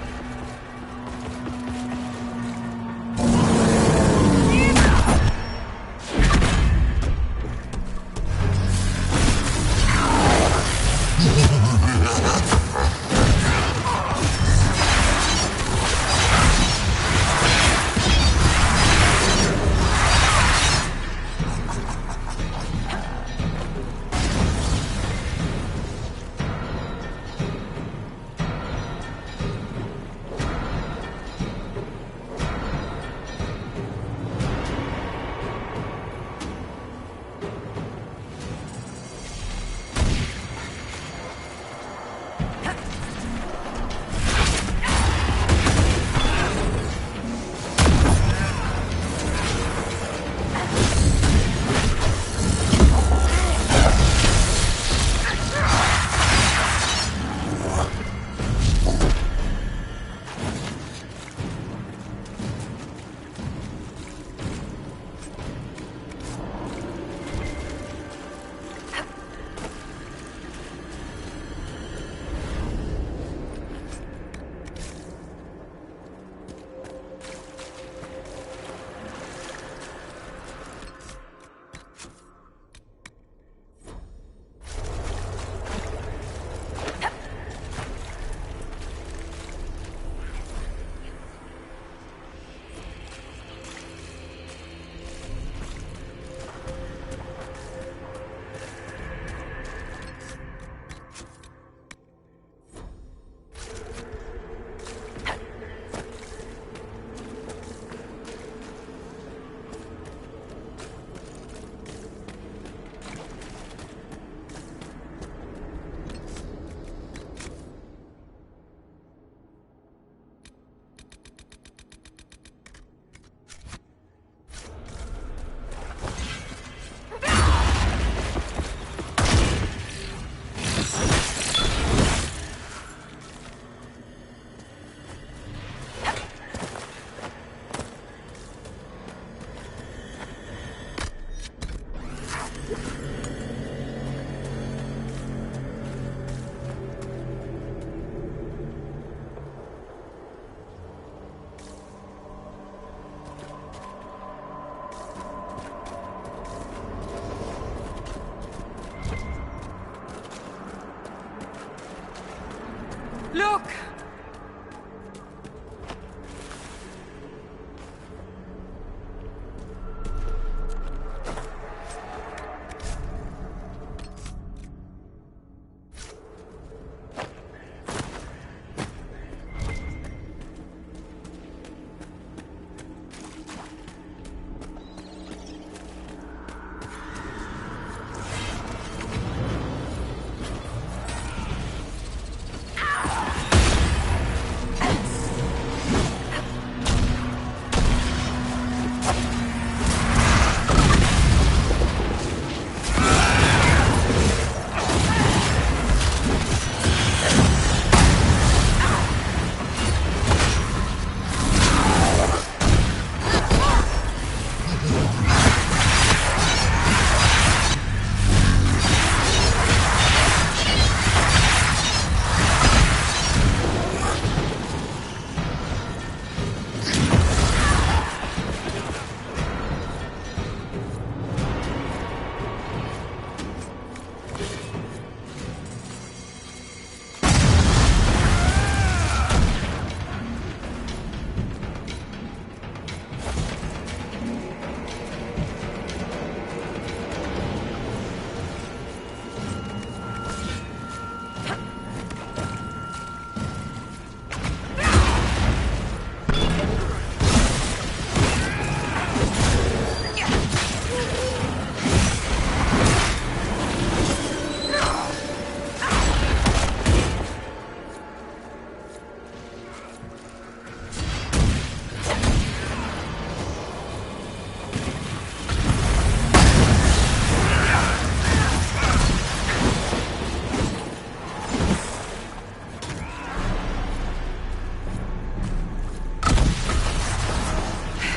Look!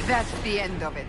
That's the end of it.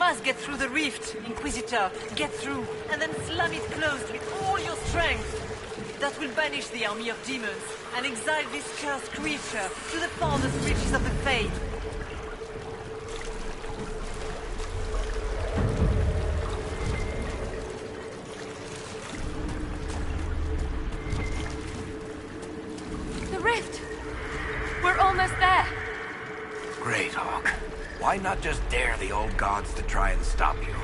must get through the rift, Inquisitor. Get through, and then slam it closed with all your strength. That will banish the army of demons, and exile this cursed creature to the farthest reaches of the Fade. The rift! We're almost there! Great, Hawke. Why not just dare the old gods to try and stop you?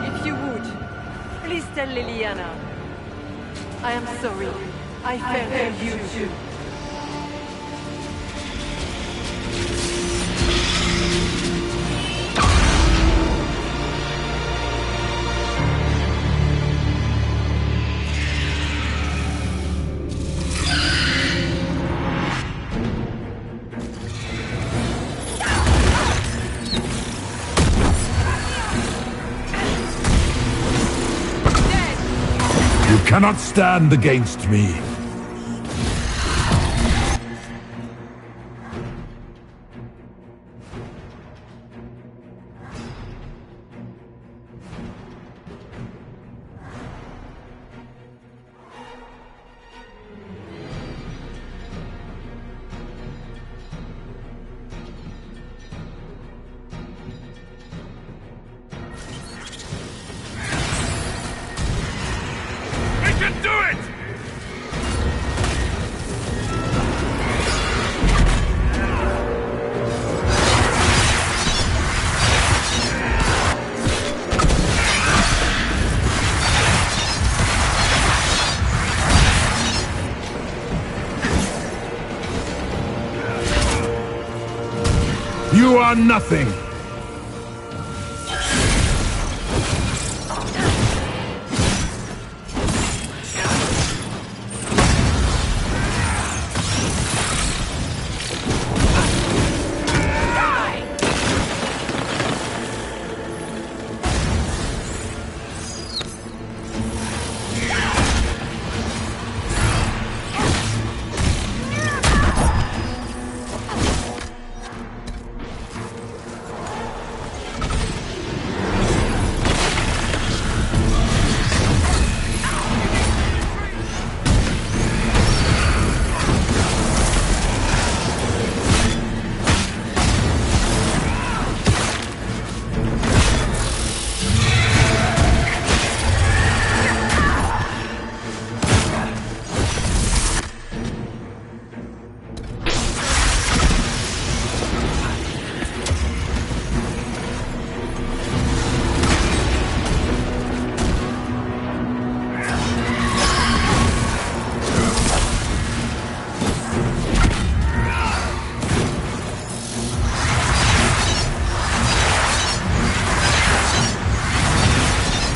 If you would, please tell Liliana. I am sorry. I failed you too. You cannot stand against me. You are nothing!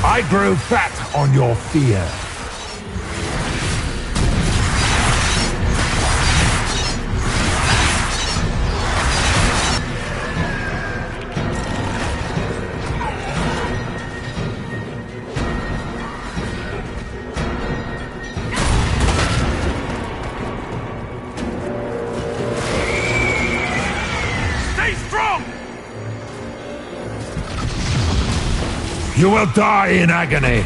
I grow fat on your fear. You will die in agony.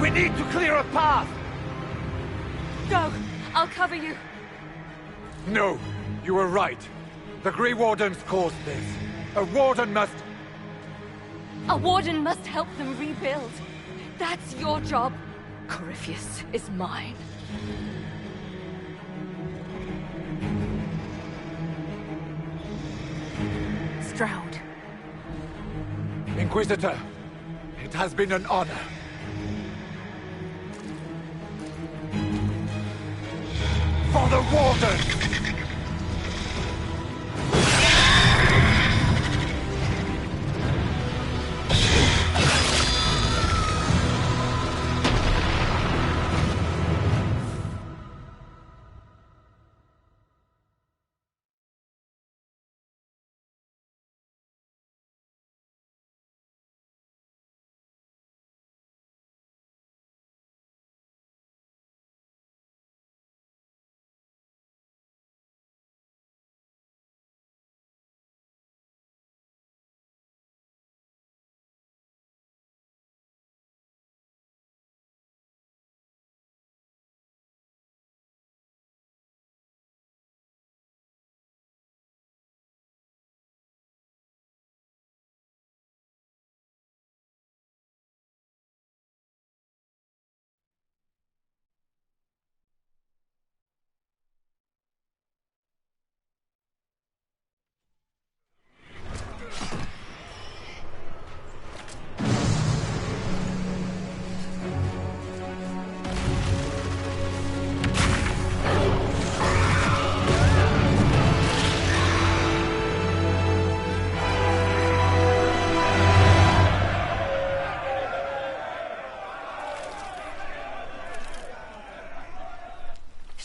We need to clear a path! Go! I'll cover you. No, you were right. The Grey Wardens caused this. A Warden must... A Warden must help them rebuild. That's your job. Corypheus is mine. Stroud. Inquisitor, it has been an honor. For the Warden!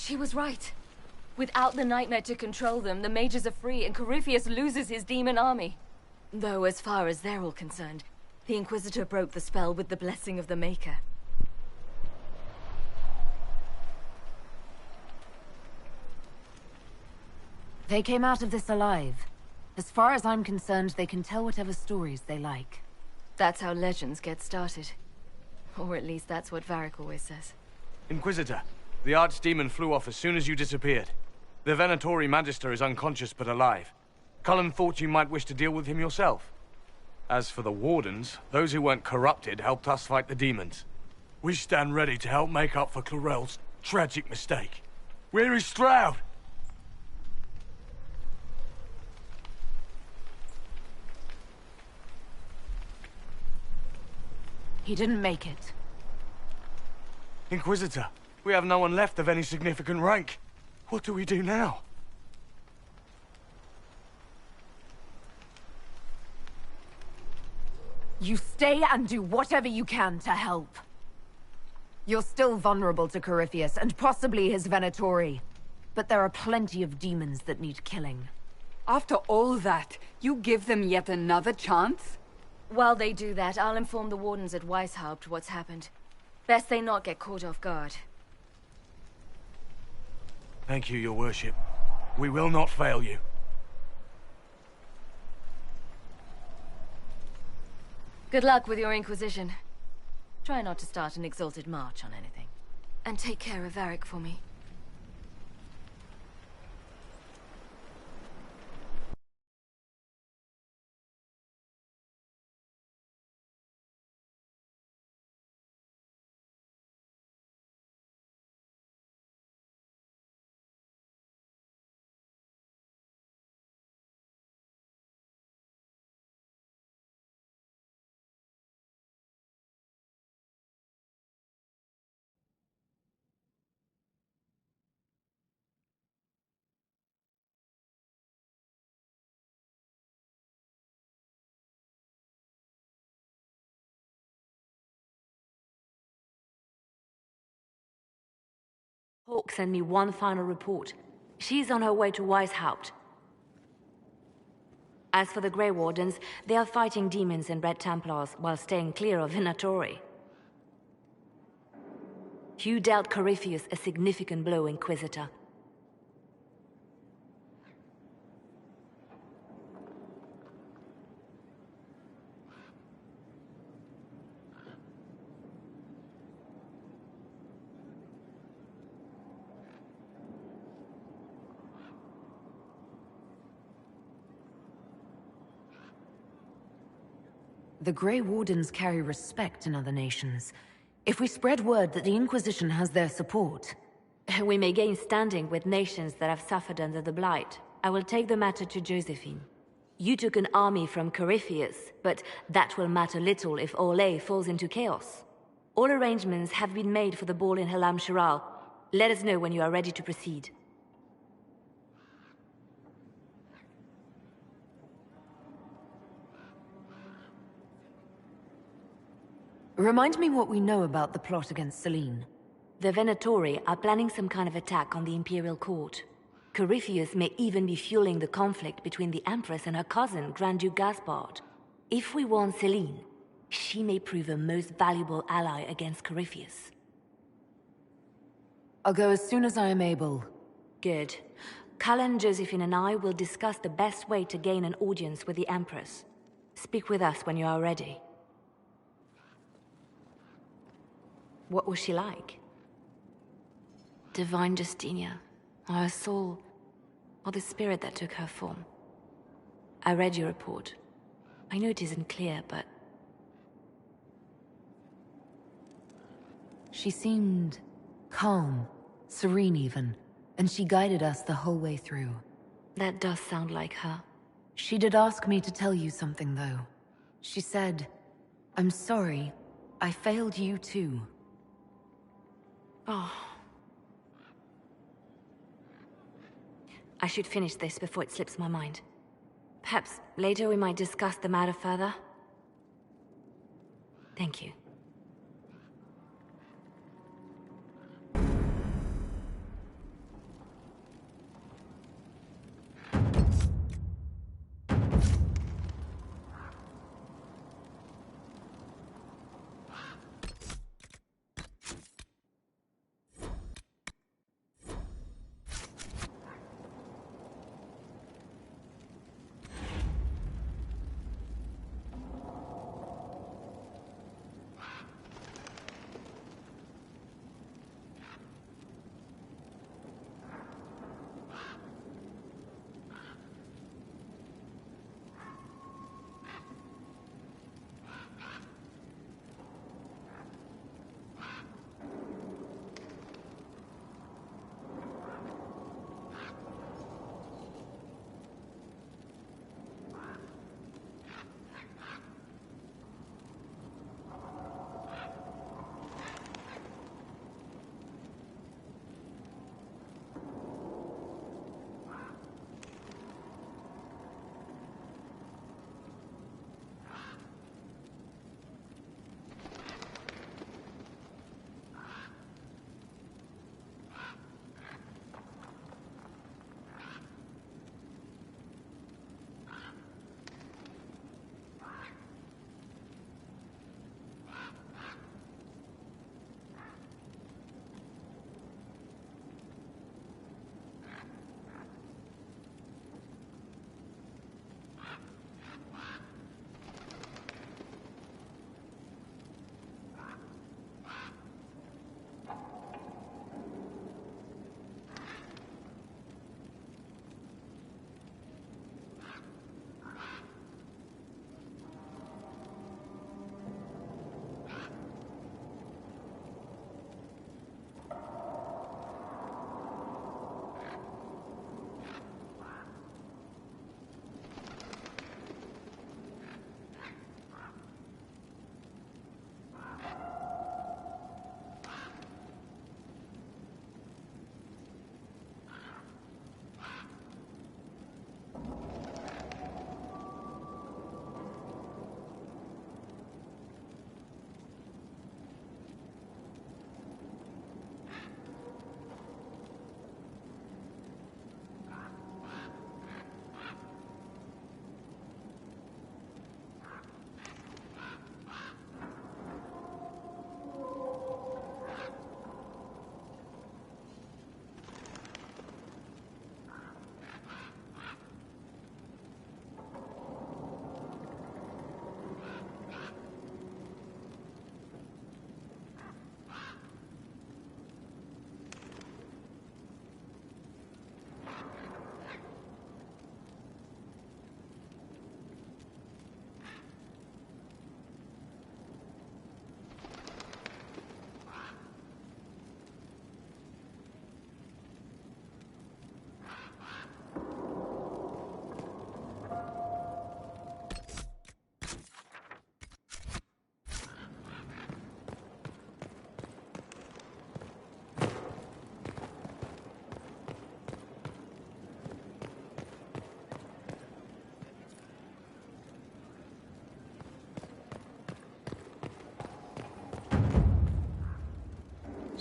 She was right. Without the Nightmare to control them, the mages are free and Corypheus loses his demon army. Though as far as they're all concerned, the Inquisitor broke the spell with the blessing of the Maker. They came out of this alive. As far as I'm concerned, they can tell whatever stories they like. That's how legends get started. Or at least that's what Varric always says. Inquisitor, the Archdemon flew off as soon as you disappeared. The Venatori Magister is unconscious but alive. Cullen thought you might wish to deal with him yourself. As for the Wardens, those who weren't corrupted helped us fight the demons. We stand ready to help make up for Clarel's tragic mistake. Where is Stroud? He didn't make it. Inquisitor, we have no one left of any significant rank. What do we do now? You stay and do whatever you can to help. You're still vulnerable to Corypheus, and possibly his Venatori. But there are plenty of demons that need killing. After all that, you give them yet another chance? While they do that, I'll inform the Wardens at Weishaupt what's happened. Best they not get caught off guard. Thank you, your worship. We will not fail you. Good luck with your Inquisition. Try not to start an exalted march on anything. And take care of Varric for me. Hawke sent me one final report. She's on her way to Weishaupt. As for the Grey Wardens, they are fighting demons and Red Templars while staying clear of Venatori. You dealt Corypheus a significant blow, Inquisitor. The Grey Wardens carry respect in other nations. If we spread word that the Inquisition has their support... We may gain standing with nations that have suffered under the Blight. I will take the matter to Josephine. You took an army from Corypheus, but that will matter little if Orlais falls into chaos. All arrangements have been made for the ball in Halam Shiral. Let us know when you are ready to proceed. Remind me what we know about the plot against Selene. The Venatori are planning some kind of attack on the Imperial Court. Corypheus may even be fueling the conflict between the Empress and her cousin, Grand Duke Gaspard. If we warn Selene, she may prove a most valuable ally against Corypheus. I'll go as soon as I am able. Good. Cullen, Josephine and I will discuss the best way to gain an audience with the Empress. Speak with us when you are ready. What was she like? Divine Justinia, or her soul, or the spirit that took her form. I read your report. I know it isn't clear, but... She seemed calm, serene even, and she guided us the whole way through. That does sound like her. She did ask me to tell you something, though. She said, "I'm sorry, I failed you too." Oh. I should finish this before it slips my mind. Perhaps later we might discuss the matter further. Thank you.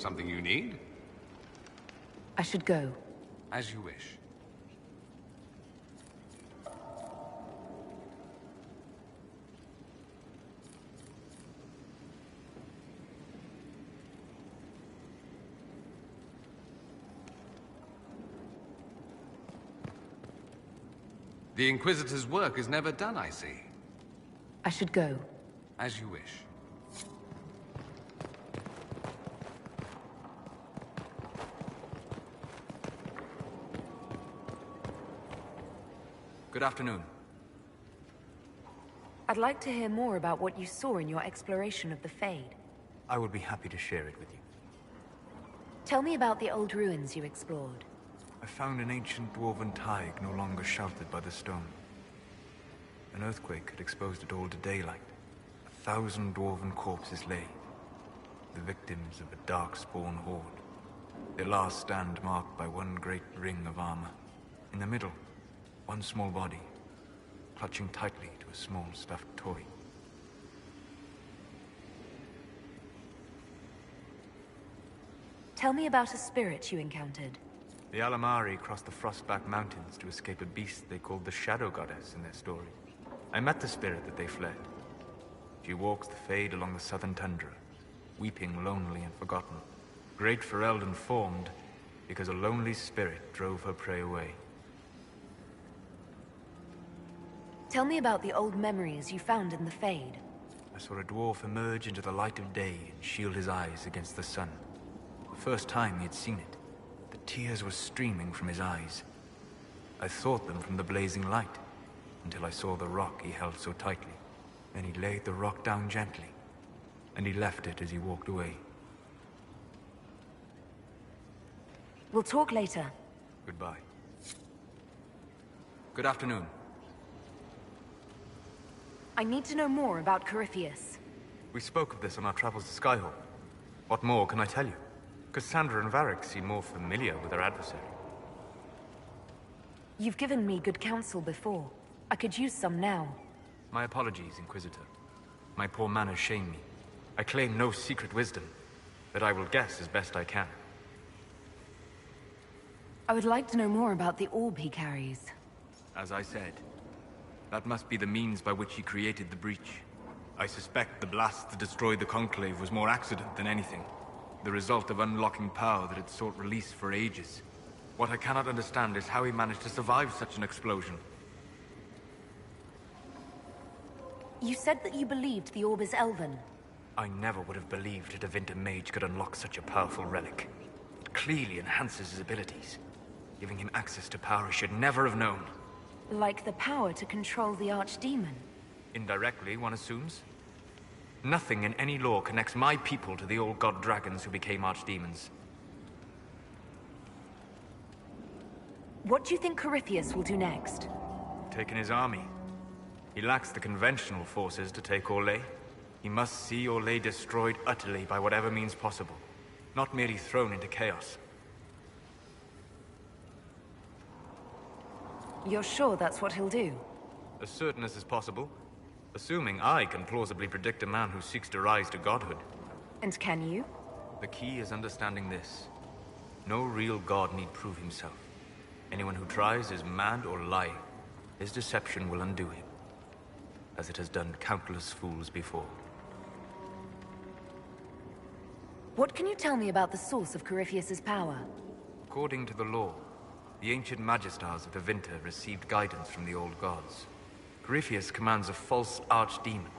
Something you need? I should go. As you wish. The Inquisitor's work is never done, I see. I should go. As you wish. Good afternoon. I'd like to hear more about what you saw in your exploration of the Fade. I would be happy to share it with you. Tell me about the old ruins you explored. I found an ancient dwarven thaig no longer sheltered by the stone. An earthquake had exposed it all to daylight. 1,000 dwarven corpses lay, the victims of a darkspawn horde. Their last stand marked by one great ring of armor. In the middle, one small body, clutching tightly to a small stuffed toy. Tell me about a spirit you encountered. The Alamari crossed the Frostback Mountains to escape a beast they called the Shadow Goddess in their story. I met the spirit that they fled. She walks the Fade along the southern tundra, weeping lonely and forgotten. Great Ferelden formed because a lonely spirit drove her prey away. Tell me about the old memories you found in the Fade. I saw a dwarf emerge into the light of day and shield his eyes against the sun. The first time he had seen it, the tears were streaming from his eyes. I thought them from the blazing light, until I saw the rock he held so tightly. Then he laid the rock down gently, and he left it as he walked away. We'll talk later. Goodbye. Good afternoon. I need to know more about Corypheus. We spoke of this on our travels to Skyhawk. What more can I tell you? Cassandra and Varric seem more familiar with their adversary. You've given me good counsel before. I could use some now. My apologies, Inquisitor. My poor manners shame me. I claim no secret wisdom, but I will guess as best I can. I would like to know more about the orb he carries. As I said, that must be the means by which he created the breach. I suspect the blast that destroyed the Conclave was more accident than anything. The result of unlocking power that had sought release for ages. What I cannot understand is how he managed to survive such an explosion. You said that you believed the orb is elven. I never would have believed a Devinter Mage could unlock such a powerful relic. It clearly enhances his abilities, giving him access to power he should never have known. Like the power to control the Archdemon? Indirectly, one assumes. Nothing in any law connects my people to the old god dragons who became archdemons. What do you think Corypheus will do next? Take in his army. He lacks the conventional forces to take Orlais. He must see Orlais destroyed utterly by whatever means possible, not merely thrown into chaos. You're sure that's what he'll do? As certain as is possible, assuming I can plausibly predict a man who seeks to rise to godhood. And can you? The key is understanding this. No real god need prove himself. Anyone who tries is mad or lying. His deception will undo him, as it has done countless fools before. What can you tell me about the source of Corypheus's power? According to the law, the ancient Magistars of the Winter received guidance from the old gods. Corypheus commands a false archdemon,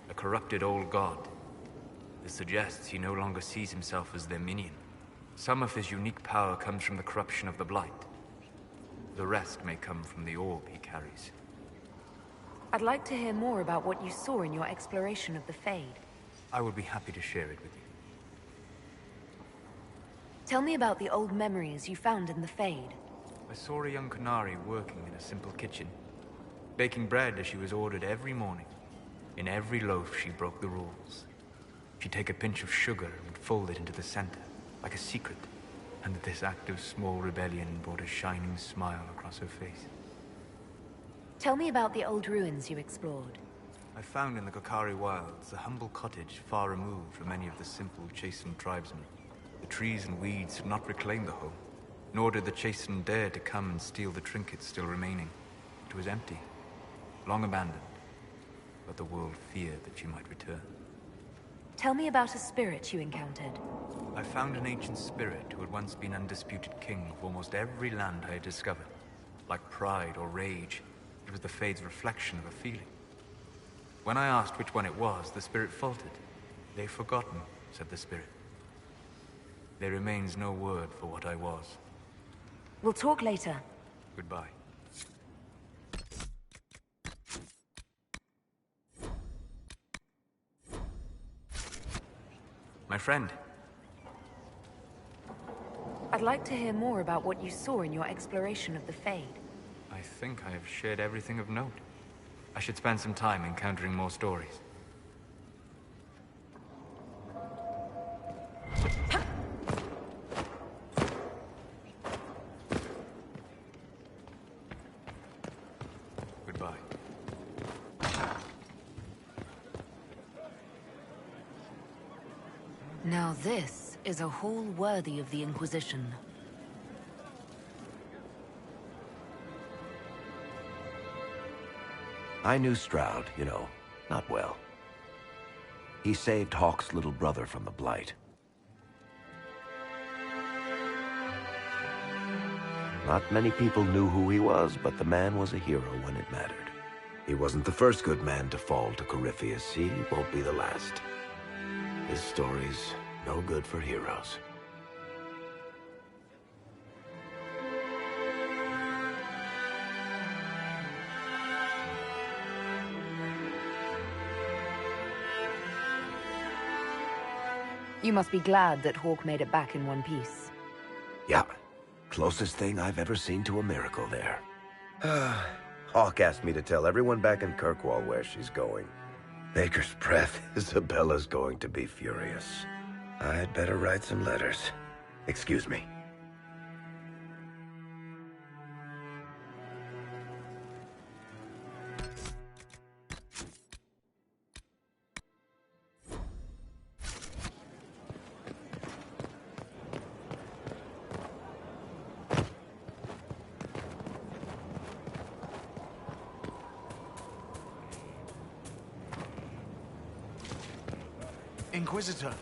a corrupted old god. This suggests he no longer sees himself as their minion. Some of his unique power comes from the corruption of the Blight. The rest may come from the orb he carries. I'd like to hear more about what you saw in your exploration of the Fade. I would be happy to share it with you. Tell me about the old memories you found in the Fade. I saw a young Canary working in a simple kitchen, baking bread as she was ordered every morning. In every loaf, she broke the rules. She'd take a pinch of sugar and fold it into the center, like a secret. And this act of small rebellion brought a shining smile across her face. Tell me about the old ruins you explored. I found in the Kokari wilds a humble cottage far removed from any of the simple, chastened tribesmen. The trees and weeds had not reclaimed the home, nor did the chastened dare to come and steal the trinkets still remaining. It was empty, long abandoned, but the world feared that she might return. Tell me about a spirit you encountered. I found an ancient spirit who had once been undisputed king of almost every land I had discovered. Like pride or rage, it was the Fade's reflection of a feeling. When I asked which one it was, the spirit faltered. "They've forgotten," said the spirit. There remains no word for what I was. We'll talk later. Goodbye. My friend. I'd like to hear more about what you saw in your exploration of the Fade. I think I have shared everything of note. I should spend some time encountering more stories. Goodbye. Now this is a hall worthy of the Inquisition. I knew Stroud, you know, not well. He saved Hawke's little brother from the Blight. Not many people knew who he was, but the man was a hero when it mattered. He wasn't the first good man to fall to Corypheus. He won't be the last. His story's no good for heroes. You must be glad that Hawke made it back in one piece. Yeah, closest thing I've ever seen to a miracle there. Hawke asked me to tell everyone back in Kirkwall where she's going. Baker's breath, Isabella's going to be furious. I'd better write some letters. Excuse me. Inquisitor.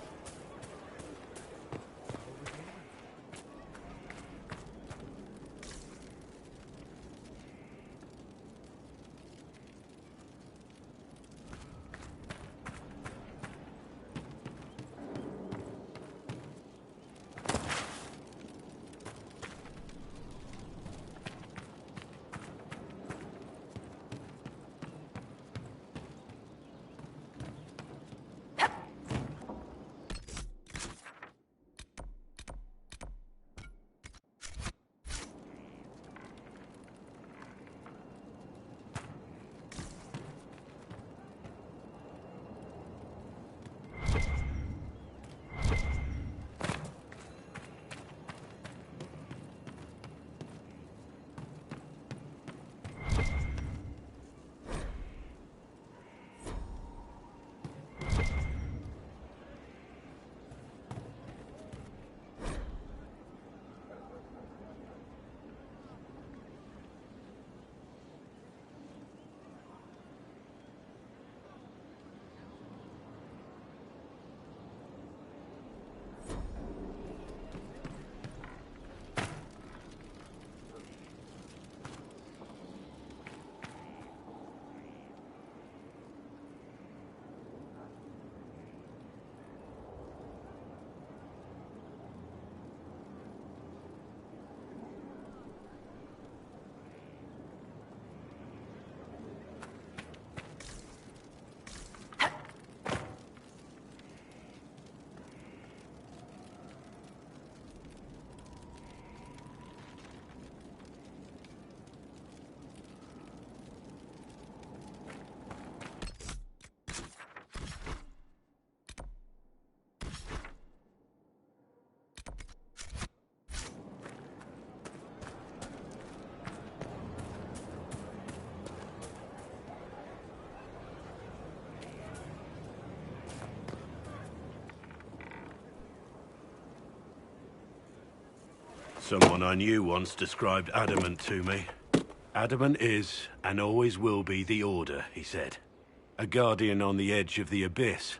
Someone I knew once described Adamant to me. Adamant is, and always will be, the Order, he said. A guardian on the edge of the abyss.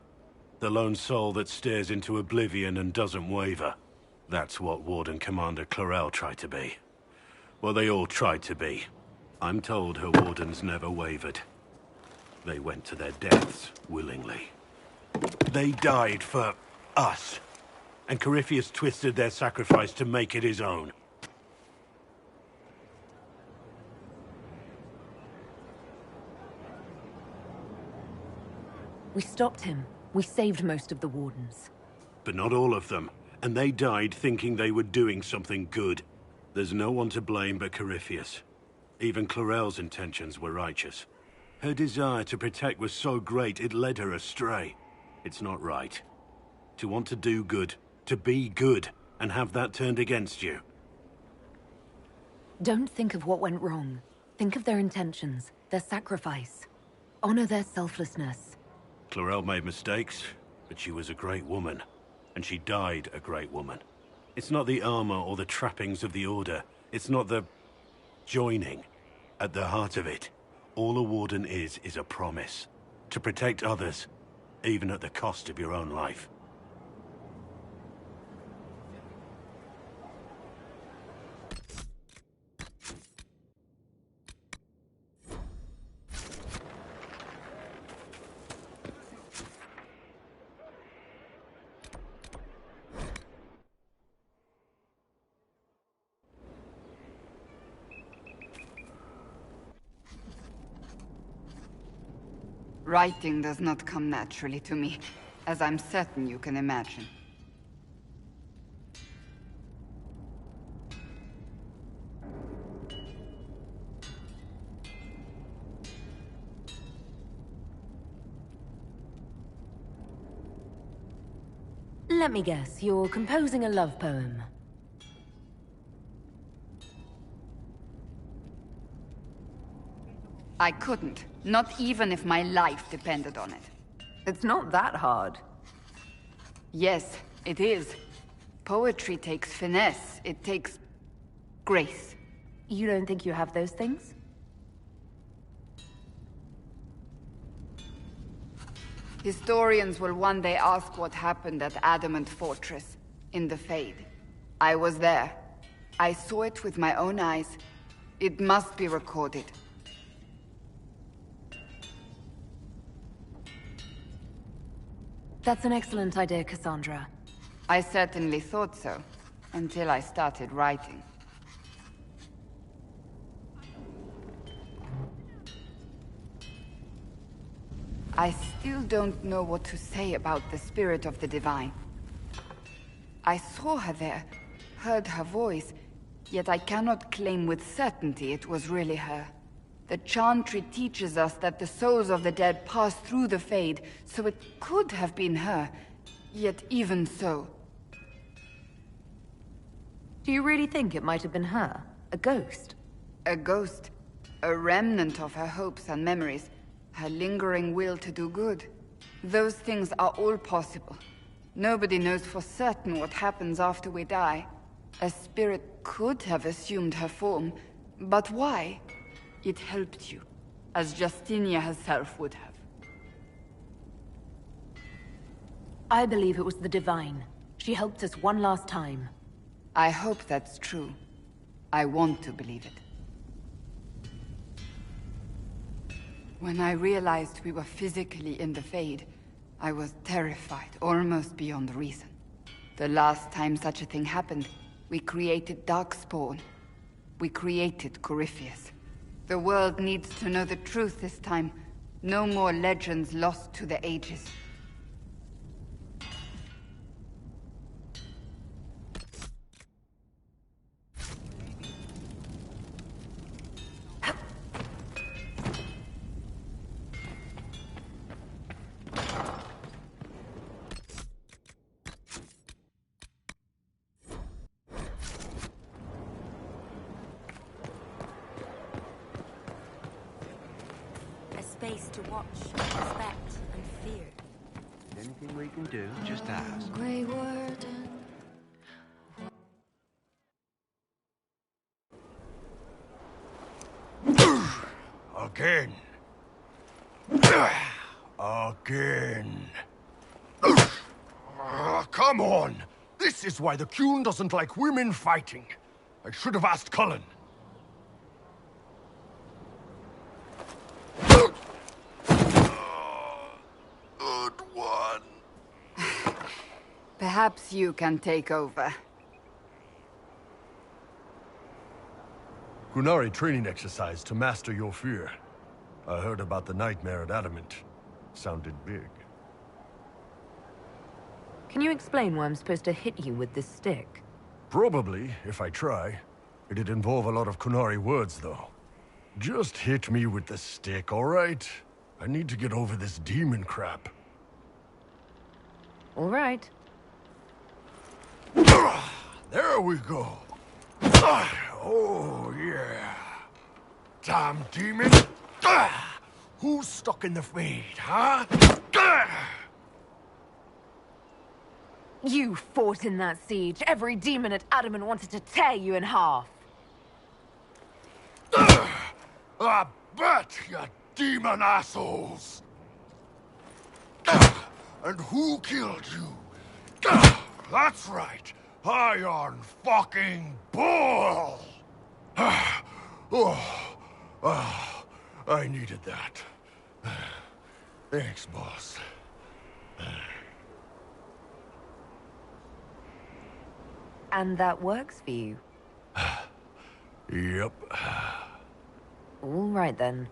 The lone soul that stares into oblivion and doesn't waver. That's what Warden Commander Clarel tried to be. Well, they all tried to be. I'm told her wardens never wavered. They went to their deaths willingly. They died for us. And Corypheus twisted their sacrifice to make it his own. We stopped him. We saved most of the Wardens. But not all of them. And they died thinking they were doing something good. There's no one to blame but Corypheus. Even Clarel's intentions were righteous. Her desire to protect was so great it led her astray. It's not right. To want to do good, to be good, and have that turned against you. Don't think of what went wrong. Think of their intentions, their sacrifice. Honor their selflessness. Clarel made mistakes, but she was a great woman. And she died a great woman. It's not the armor or the trappings of the Order. It's not the joining. At the heart of it, all a Warden is a promise. To protect others, even at the cost of your own life. Writing does not come naturally to me, as I'm certain you can imagine. Let me guess, you're composing a love poem. I couldn't. Not even if my life depended on it. It's not that hard. Yes, it is. Poetry takes finesse. It takes grace. You don't think you have those things? Historians will one day ask what happened at Adamant Fortress, in the Fade. I was there. I saw it with my own eyes. It must be recorded. That's an excellent idea, Cassandra. I certainly thought so, until I started writing. I still don't know what to say about the spirit of the Divine. I saw her there, heard her voice, yet I cannot claim with certainty it was really her. The Chantry teaches us that the souls of the dead pass through the Fade, so it could have been her. Yet even so... Do you really think it might have been her? A ghost? A ghost. A remnant of her hopes and memories. Her lingering will to do good. Those things are all possible. Nobody knows for certain what happens after we die. A spirit could have assumed her form, but why? It helped you, as Justinia herself would have. I believe it was the Divine. She helped us one last time. I hope that's true. I want to believe it. When I realized we were physically in the Fade, I was terrified, almost beyond reason. The last time such a thing happened, we created Darkspawn. We created Corypheus. The world needs to know the truth this time. No more legends lost to the ages. Space to watch, respect, and fear. Anything we can do, just ask. Grey Warden. Again. Again. Come on! This is why the Qun doesn't like women fighting. I should have asked Cullen. Good one. Perhaps you can take over. Qunari training exercise to master your fear. I heard about the nightmare at Adamant. Sounded big. Can you explain why I'm supposed to hit you with this stick? Probably, if I try. It'd involve a lot of Qunari words, though. Just hit me with the stick, all right? I need to get over this demon crap. All right. There we go. Oh, yeah. Damn demon. Who's stuck in the Fade, huh? You fought in that siege. Every demon at Adamant wanted to tear you in half. I bet, you demon assholes! And who killed you? That's right, Iron fucking Bull! I needed that. Thanks, boss. And that works for you? Yep. All right, then.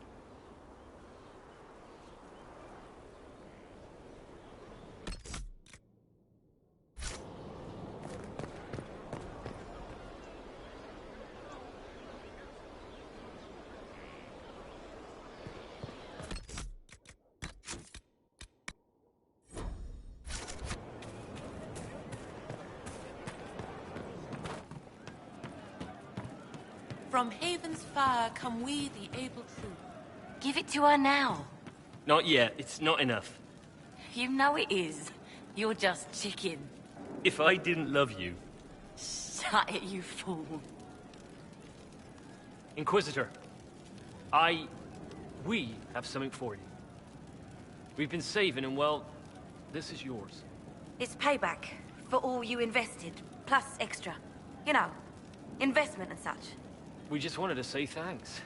From Haven's fire come we, the able true. Give it to her now. Not yet. It's not enough. You know it is. You're just chicken. If I didn't love you... Shut it, you fool. Inquisitor, we have something for you. We've been saving and, well, this is yours. It's payback for all you invested, plus extra. You know, investment and such. We just wanted to say thanks.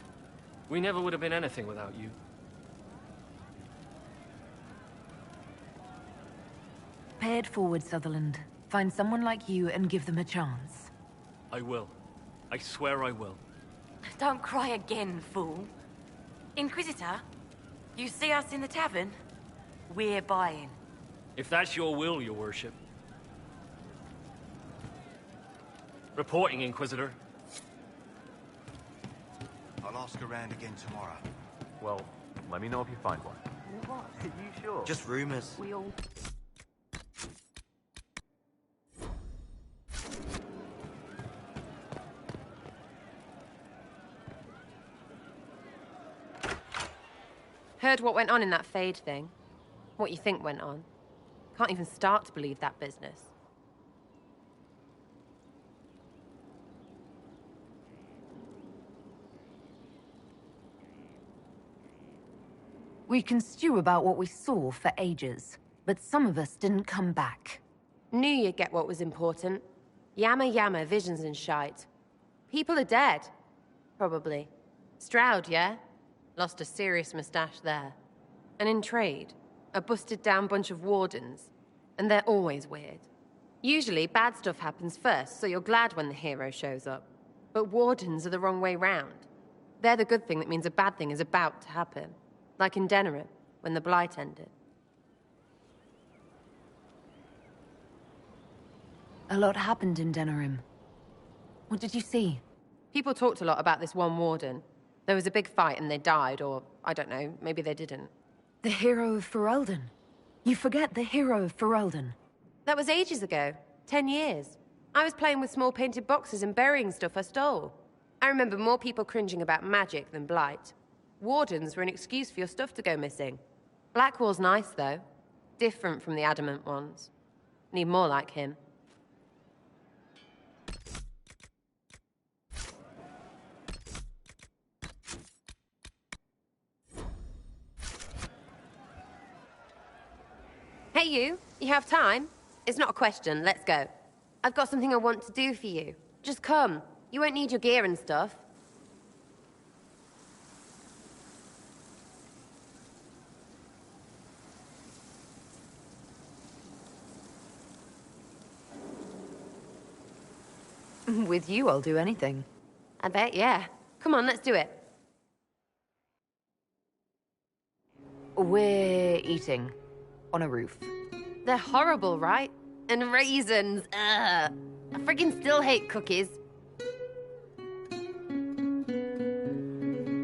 We never would have been anything without you. Pay it forward, Sutherland. Find someone like you and give them a chance. I will. I swear I will. Don't cry again, fool. Inquisitor, you see us in the tavern? We're buying. If that's your will, your worship. Reporting, Inquisitor. I'll ask around again tomorrow. Well, let me know if you find one. What? Are you sure? Just rumors. We all... Heard what went on in that Fade thing? What you think went on? Can't even start to believe that business. We can stew about what we saw for ages, but some of us didn't come back. Knew you'd get what was important. Yammer, visions and shite. People are dead. Probably. Stroud, yeah? Lost a serious moustache there. And in trade, a busted down bunch of wardens. And they're always weird. Usually, bad stuff happens first, so you're glad when the hero shows up. But wardens are the wrong way round. They're the good thing that means a bad thing is about to happen. Like in Denerim, when the Blight ended. A lot happened in Denerim. What did you see? People talked a lot about this one warden. There was a big fight and they died, or, I don't know, maybe they didn't. The hero of Ferelden. You forget the hero of Ferelden. That was ages ago. 10 years. I was playing with small painted boxes and burying stuff I stole. I remember more people cringing about magic than Blight. Wardens were an excuse for your stuff to go missing. Blackwall's nice, though. Different from the Adamant ones. Need more like him. Hey you have time? It's not a question, let's go. I've got something I want to do for you. Just come. You won't need your gear and stuff. With you, I'll do anything. I bet, yeah. Come on, let's do it. We're eating. On a roof. They're horrible, right? And raisins. Ugh. I freaking still hate cookies.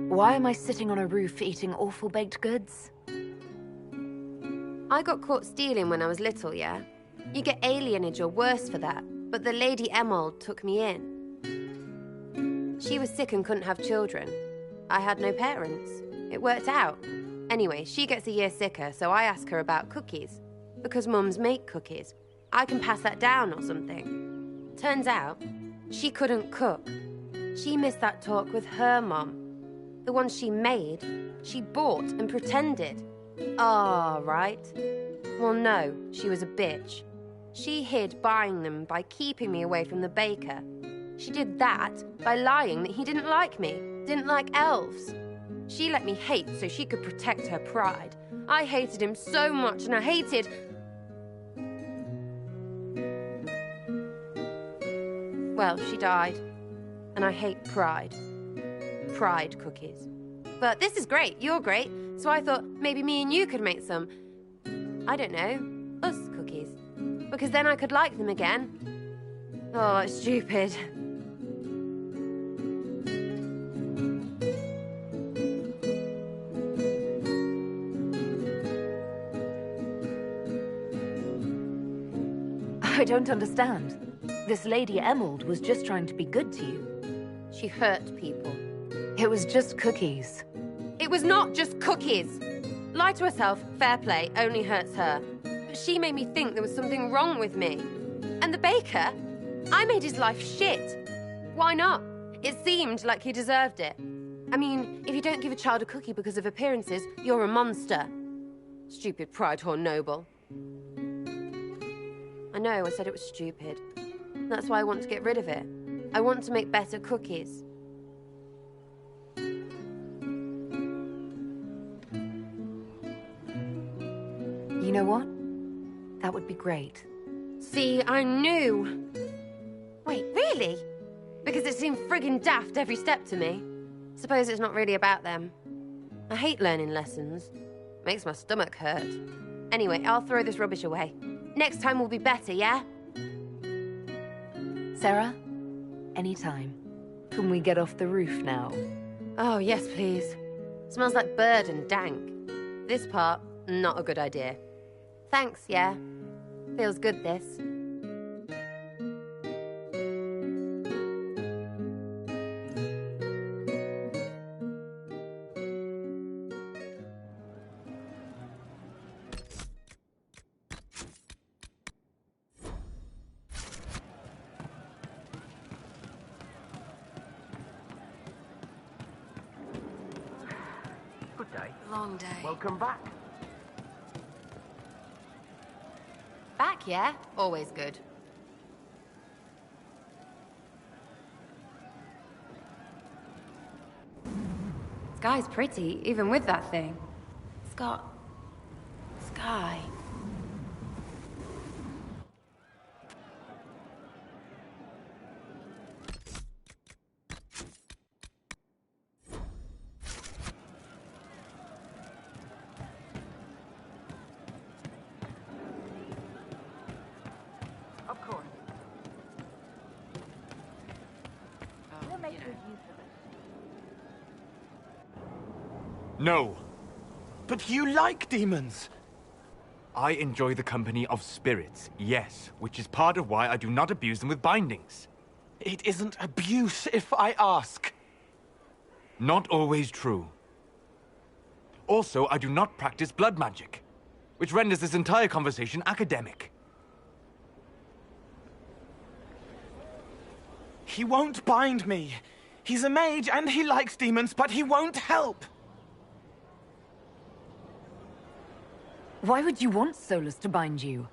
Why am I sitting on a roof eating awful baked goods? I got caught stealing when I was little, yeah? You get alienage or worse for that, but the Lady Emerald took me in. She was sick and couldn't have children. I had no parents. It worked out. Anyway, she gets a year sicker, so I ask her about cookies. Because mums make cookies. I can pass that down or something. Turns out, she couldn't cook. She missed that talk with her mom. The ones she made, she bought and pretended. Ah, right. Well, no, she was a bitch. She hid buying them by keeping me away from the baker. She did that by lying that he didn't like me, didn't like elves. She let me hate so she could protect her pride. I hated him so much, and I hated... Well, she died. And I hate pride. Pride cookies. But this is great, you're great, so I thought maybe me and you could make some... I don't know, us cookies. Because then I could like them again. Oh, it's stupid. I don't understand. This Lady Emerald was just trying to be good to you. She hurt people. It was just cookies. It was not just cookies. Lie to herself, fair play, only hurts her. But she made me think there was something wrong with me. And the baker? I made his life shit. Why not? It seemed like he deserved it. I mean, if you don't give a child a cookie because of appearances, you're a monster. Stupid pride whore noble. I know, I said it was stupid. That's why I want to get rid of it. I want to make better cookies. You know what? That would be great. See, I knew. Wait, really? Because it seemed friggin' daft every step to me. Suppose it's not really about them. I hate learning lessons. Makes my stomach hurt. Anyway, I'll throw this rubbish away. Next time will be better, yeah? Sarah, anytime. Can we get off the roof now? Oh, yes, please. Smells like bird and dank. This part, not a good idea. Thanks, yeah. Feels good, this. Good day. Long day. Welcome back. Back, yeah? Always good. Sky's pretty, even with that thing. It's got... sky. Of course. We'll make good use of it. No. But you like demons! I enjoy the company of spirits, yes, which is part of why I do not abuse them with bindings. It isn't abuse, if I ask. Not always true. Also, I do not practice blood magic, which renders this entire conversation academic. He won't bind me. He's a mage and he likes demons, but he won't help. Why would you want Solus to bind you?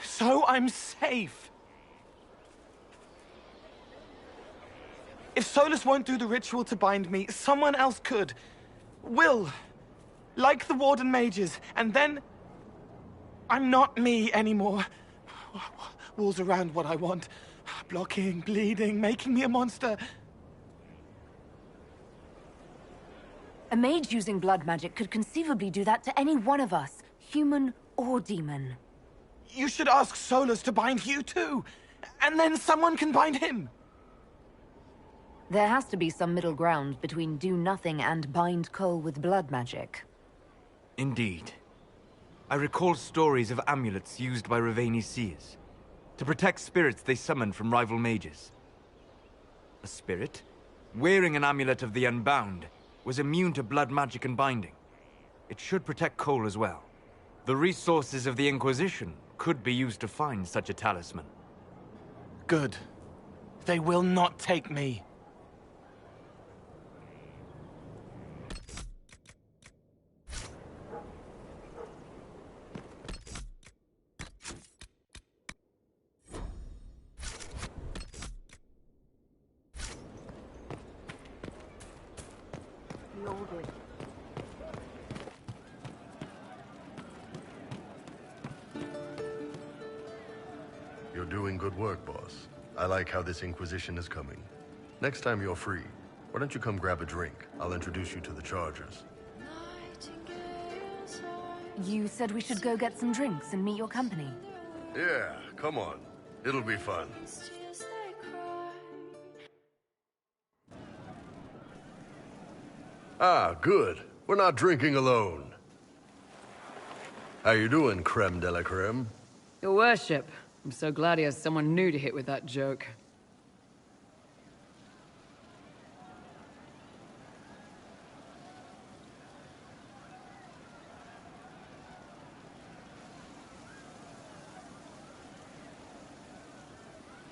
So I'm safe. If Solus won't do the ritual to bind me, someone else could. Will. Like the Warden Mages. And then... I'm not me anymore. Walls around what I want. Blocking, bleeding, making me a monster. A mage using blood magic could conceivably do that to any one of us, human or demon. You should ask Solus to bind you too. And then someone can bind him. There has to be some middle ground between do nothing and bind Cole with blood magic. Indeed. I recall stories of amulets used by Ravaini seers to protect spirits they summoned from rival mages. A spirit, wearing an amulet of the Unbound, was immune to blood magic and binding. It should protect Cole as well. The resources of the Inquisition could be used to find such a talisman. Good. They will not take me. You're doing good work, boss. I like how this Inquisition is coming. Next time you're free, why don't you come grab a drink? I'll introduce you to the Chargers. You said we should go get some drinks and meet your company. Yeah, come on. It'll be fun. Ah, good. We're not drinking alone. How you doing, creme de la creme? Your worship. I'm so glad he has someone new to hit with that joke.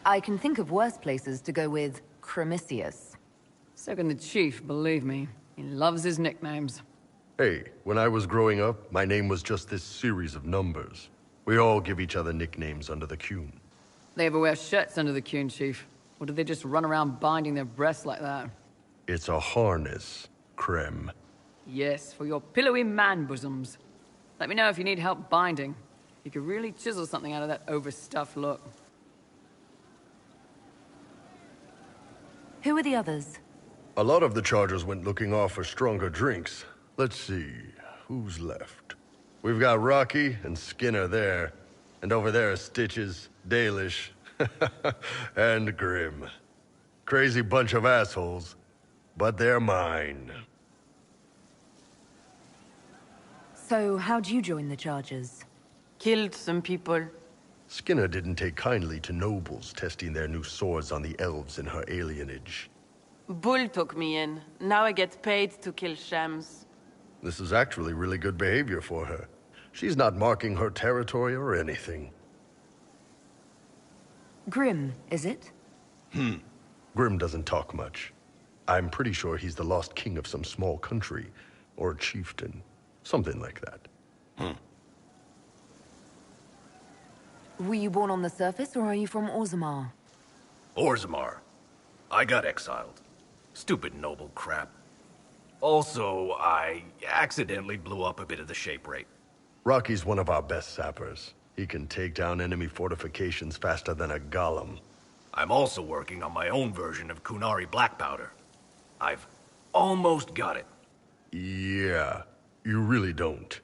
I can think of worse places to go with Cremisius. So can the chief, believe me. He loves his nicknames. Hey, when I was growing up, my name was just this series of numbers. We all give each other nicknames under the Qun. They ever wear shirts under the Qun, chief? Or do they just run around binding their breasts like that? It's a harness, creme. Yes, for your pillowy man bosoms. Let me know if you need help binding. You could really chisel something out of that overstuffed look. Who are the others? A lot of the Chargers went looking off for stronger drinks. Let's see, who's left? We've got Rocky and Skinner there. And over there are Stitches, Dalish, and Grim. Crazy bunch of assholes, but they're mine. So, how'd you join the Chargers? Killed some people. Skinner didn't take kindly to nobles testing their new swords on the elves in her alienage. Bull took me in. Now I get paid to kill shams. This is actually really good behavior for her. She's not marking her territory or anything. Grim, is it? Grim doesn't talk much. I'm pretty sure he's the lost king of some small country, or chieftain. Something like that. Were you born on the surface, or are you from Orzammar? Orzammar. I got exiled. Stupid noble crap. Also, I accidentally blew up a bit of the shape rate. Rocky's one of our best sappers. He can take down enemy fortifications faster than a golem. I'm also working on my own version of Kunari black powder. I've almost got it. Yeah, you really don't.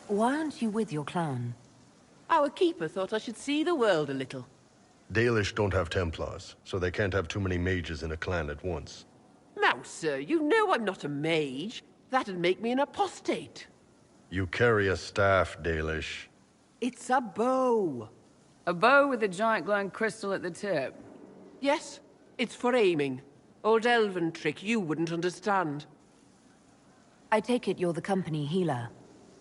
Why aren't you with your clan? Our keeper thought I should see the world a little. Dalish don't have Templars, so they can't have too many mages in a clan at once. Now, sir, you know I'm not a mage. That'd make me an apostate. You carry a staff, Dalish. It's a bow. A bow with a giant glowing crystal at the tip. Yes, it's for aiming. Old elven trick you wouldn't understand. I take it you're the company healer.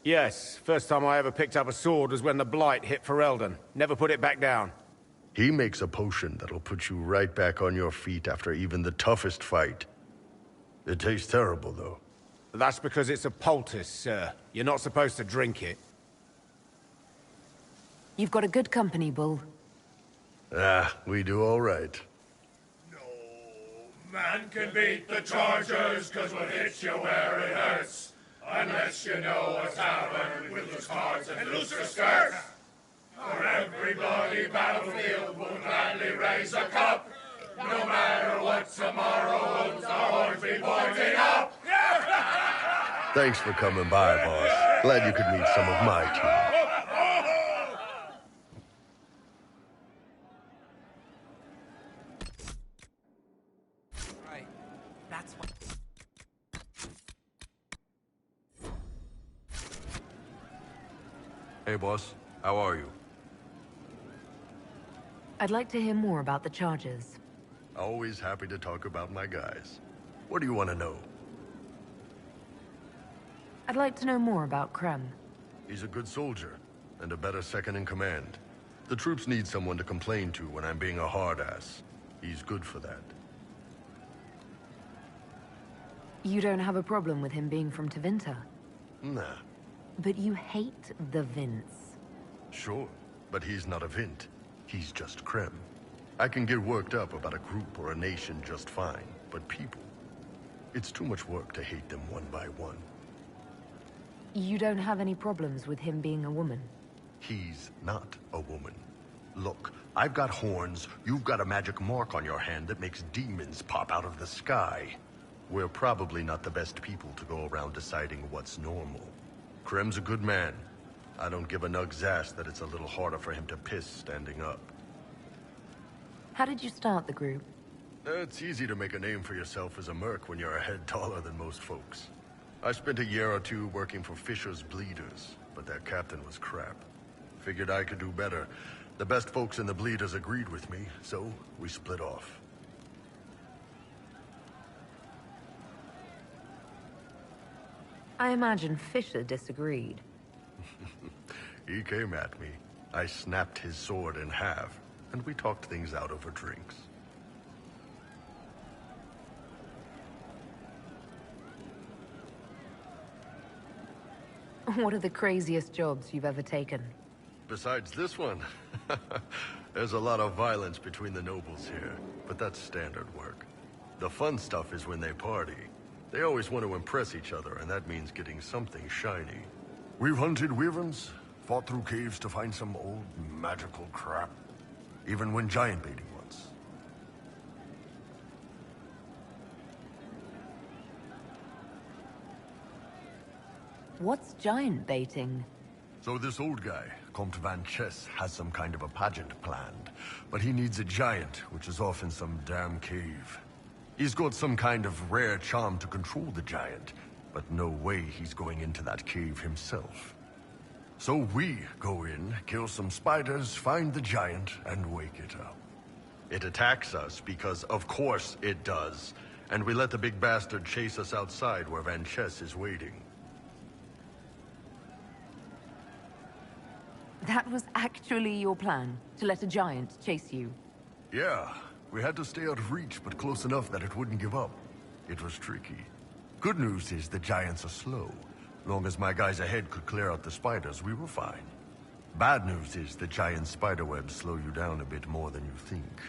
Yes, first time I ever picked up a sword was when the Blight hit Ferelden. Never put it back down. He makes a potion that'll put you right back on your feet after even the toughest fight. It tastes terrible, though. That's because it's a poultice, sir. You're not supposed to drink it. You've got a good company, Bull. Ah, we do all right. Man can beat the Chargers, cause we'll hit you where it hurts. Unless you know a tavern with loose cards and looser skirts. For everybody battlefield will gladly raise a cup. No matter what tomorrow holds, our horns be pointing up. Thanks for coming by, boss. Glad you could meet some of my team. Right. That's what... Hey, boss. How are you? I'd like to hear more about the charges. Always happy to talk about my guys. What do you want to know? I'd like to know more about Krem. He's a good soldier, and a better second-in-command. The troops need someone to complain to when I'm being a hard-ass. He's good for that. You don't have a problem with him being from Tevinter? Nah. But you hate the Vince. Sure, but he's not a Vint. He's just Krem. I can get worked up about a group or a nation just fine, but people... It's too much work to hate them one by one. You don't have any problems with him being a woman? He's not a woman. Look, I've got horns, you've got a magic mark on your hand that makes demons pop out of the sky. We're probably not the best people to go around deciding what's normal. Krem's a good man. I don't give a nug's ass that it's a little harder for him to piss standing up. How did you start the group? It's easy to make a name for yourself as a merc when you're a head taller than most folks. I spent a year or two working for Fisher's Bleeders, but their captain was crap. Figured I could do better. The best folks in the Bleeders agreed with me, so we split off. I imagine Fisher disagreed. He came at me. I snapped his sword in half, and we talked things out over drinks. What are the craziest jobs you've ever taken? Besides this one, there's a lot of violence between the nobles here, but that's standard work. The fun stuff is when they party. They always want to impress each other, and that means getting something shiny. We've hunted wyverns, fought through caves to find some old magical crap. Even went giant baiting once. What's giant baiting? So this old guy, Comte Van Chess, has some kind of a pageant planned. But he needs a giant, which is off in some damn cave. He's got some kind of rare charm to control the giant, but no way he's going into that cave himself. So we go in, kill some spiders, find the giant, and wake it up. It attacks us because, of course, it does. And we let the big bastard chase us outside where Van Chess is waiting. That was actually your plan, to let a giant chase you? Yeah, we had to stay out of reach, but close enough that it wouldn't give up. It was tricky. Good news is the giants are slow. Long as my guys ahead could clear out the spiders, we were fine. Bad news is the giant spiderwebs slow you down a bit more than you think.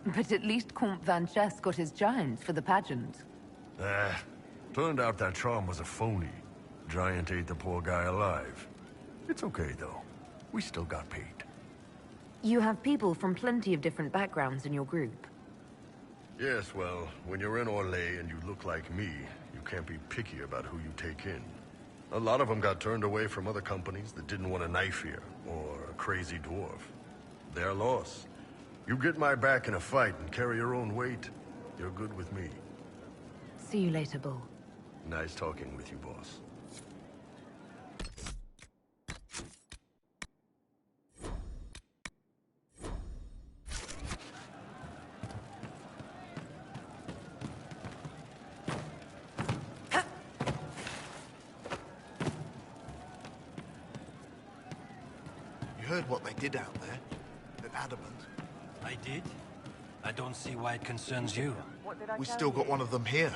But at least Comte Van Chess got his giant for the pageant. Turned out that charm was a phony. Giant ate the poor guy alive. It's okay, though. We still got paid. You have people from plenty of different backgrounds in your group. Yes, well, when you're in Orlais and you look like me, you can't be picky about who you take in. A lot of them got turned away from other companies that didn't want a knife here, or a crazy dwarf. Their loss. You get my back in a fight and carry your own weight, you're good with me. See you later, Bull. Nice talking with you, boss. Heard what they did out there at Adamant. I did? I don't see why it concerns you. We still got one of them here.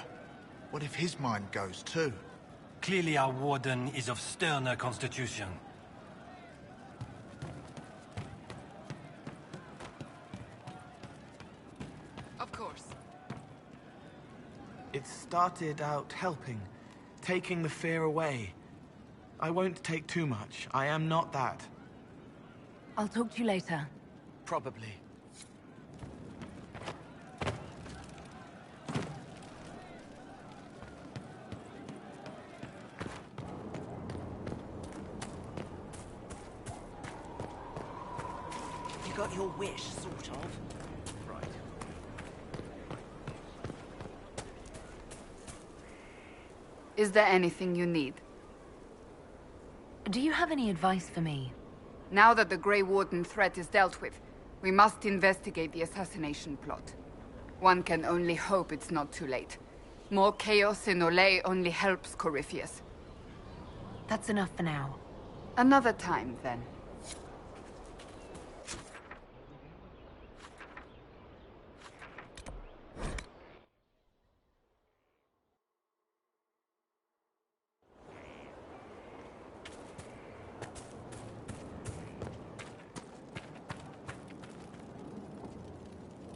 What if his mind goes too? Clearly our warden is of sterner constitution. Of course. It started out helping, taking the fear away. I won't take too much. I am not that. I'll talk to you later. Probably. You got your wish, sort of. Right. Is there anything you need? Do you have any advice for me? Now that the Grey Warden threat is dealt with, we must investigate the assassination plot. One can only hope it's not too late. More chaos in Olay only helps Corypheus. That's enough for now. Another time, then.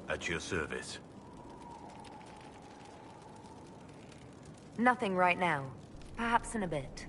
At your service. Nothing right now. Perhaps in a bit.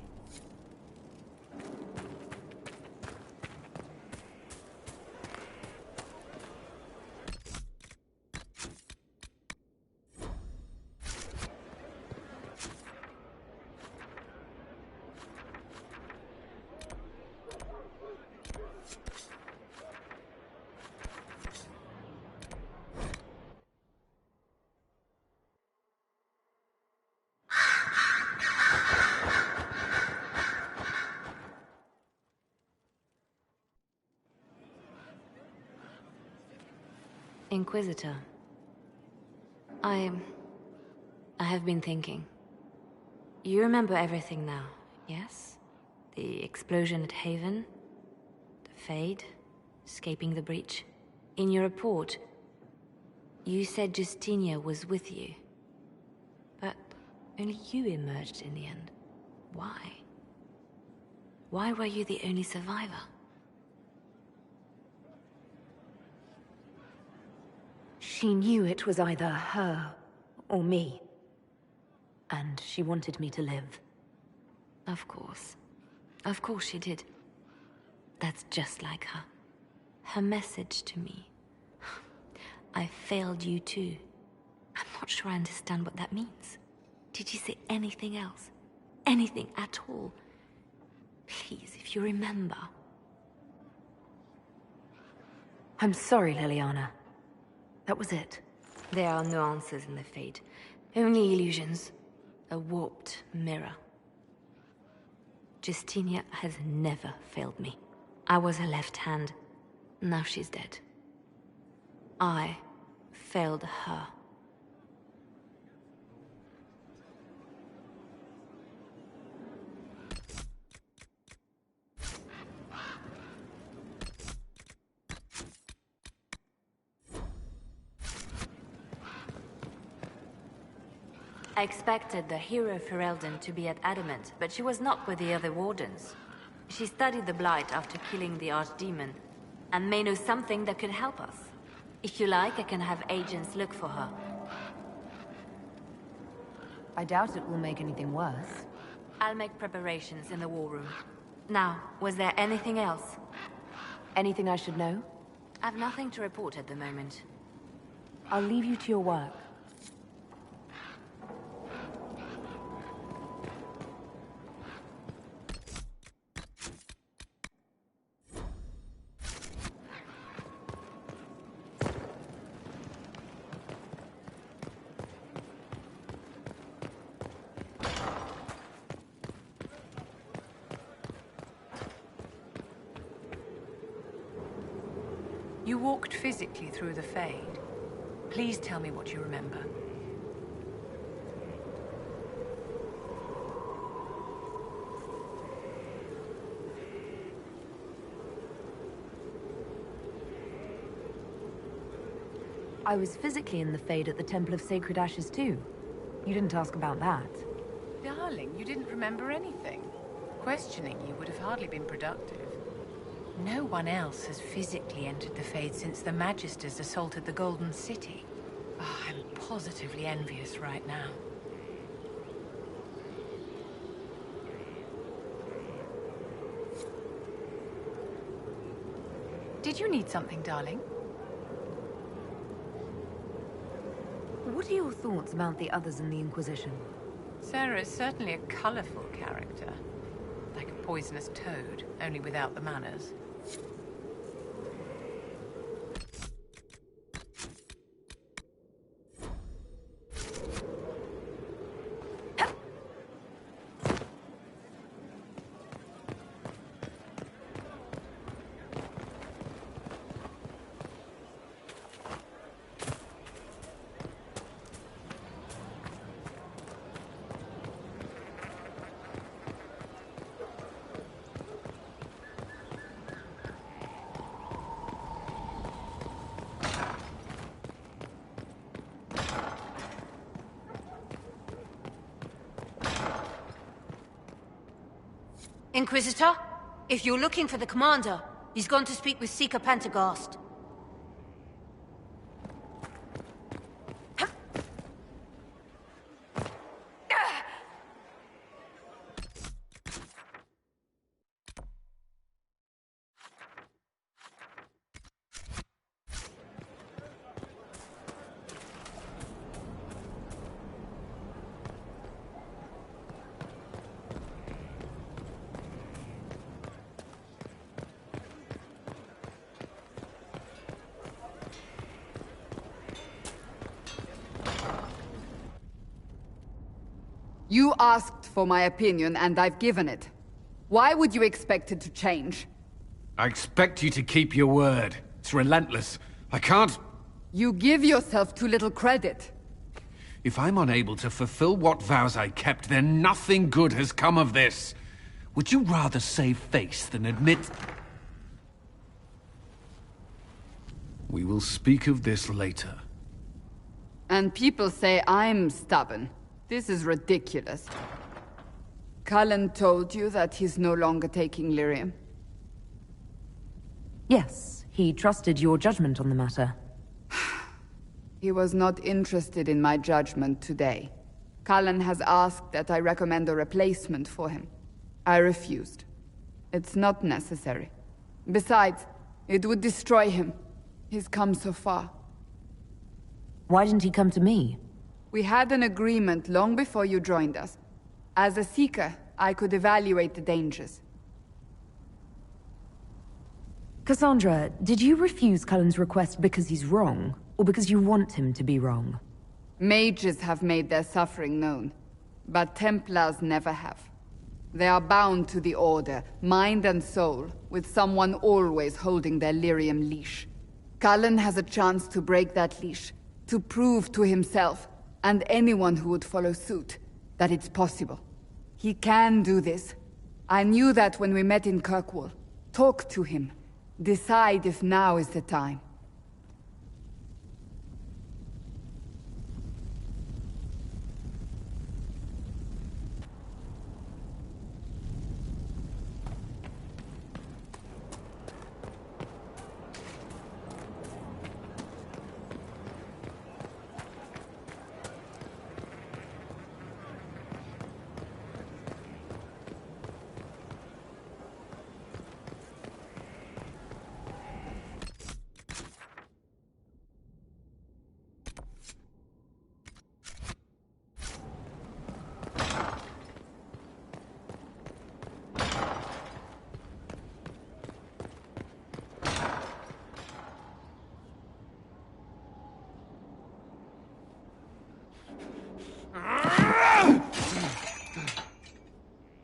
Inquisitor. I have been thinking. You remember everything now, yes? The explosion at Haven, the Fade, escaping the breach. In your report, you said Justinia was with you. But only you emerged in the end. Why? Why were you the only survivor? She knew it was either her or me. And she wanted me to live. Of course. Of course she did. That's just like her. Her message to me. I failed you too. I'm not sure I understand what that means. Did you say anything else? Anything at all? Please, if you remember. I'm sorry, Liliana. That was it. There are no answers in the Fade. Only illusions. A warped mirror. Justinia has never failed me. I was her left hand. Now she's dead. I failed her. I expected the hero Ferelden to be at Adamant, but she was not with the other wardens. She studied the Blight after killing the Archdemon, and may know something that could help us. If you like, I can have agents look for her. I doubt it will make anything worse. I'll make preparations in the war room. Now, was there anything else? Anything I should know? I've nothing to report at the moment. I'll leave you to your work. You walked physically through the Fade. Please tell me what you remember. I was physically in the Fade at the Temple of Sacred Ashes too. You didn't ask about that. Darling, you didn't remember anything. Questioning you would have hardly been productive. No one else has physically entered the Fade since the Magisters assaulted the Golden City. Oh, I'm positively envious right now. Did you need something, darling? What are your thoughts about the others in the Inquisition? Sarah is certainly a colorful character. Like a poisonous toad, only without the manners. Inquisitor, if you're looking for the commander, he's gone to speak with Seeker Pentecost. You asked for my opinion, and I've given it. Why would you expect it to change? I expect you to keep your word. It's relentless. I can't... You give yourself too little credit. If I'm unable to fulfill what vows I kept, then nothing good has come of this. Would you rather save face than admit... We will speak of this later. And people say I'm stubborn. This is ridiculous. Cullen told you that he's no longer taking lyrium? Yes, he trusted your judgment on the matter. He was not interested in my judgment today. Cullen has asked that I recommend a replacement for him. I refused. It's not necessary. Besides, it would destroy him. He's come so far. Why didn't he come to me? We had an agreement long before you joined us. As a Seeker, I could evaluate the dangers. Cassandra, did you refuse Cullen's request because he's wrong, or because you want him to be wrong? Mages have made their suffering known, but Templars never have. They are bound to the Order, mind and soul, with someone always holding their lyrium leash. Cullen has a chance to break that leash, to prove to himself, and anyone who would follow suit, that it's possible. He can do this. I knew that when we met in Kirkwall. Talk to him. Decide if now is the time.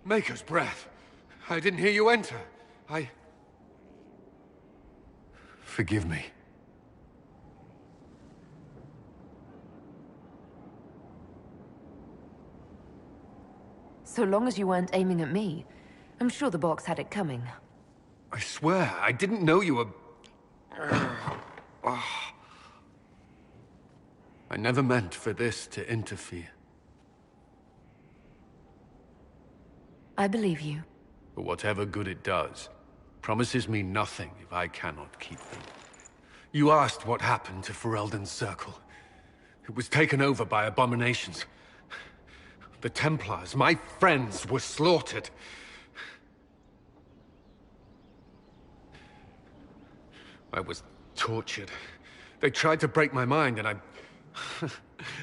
Maker's breath. I didn't hear you enter. Forgive me. So long as you weren't aiming at me, I'm sure the box had it coming. I swear, I didn't know you were... I never meant for this to interfere. I believe you. But whatever good it does, promises me nothing if I cannot keep them. You asked what happened to Ferelden's Circle. It was taken over by abominations. The Templars, my friends, were slaughtered. I was tortured. They tried to break my mind, and I...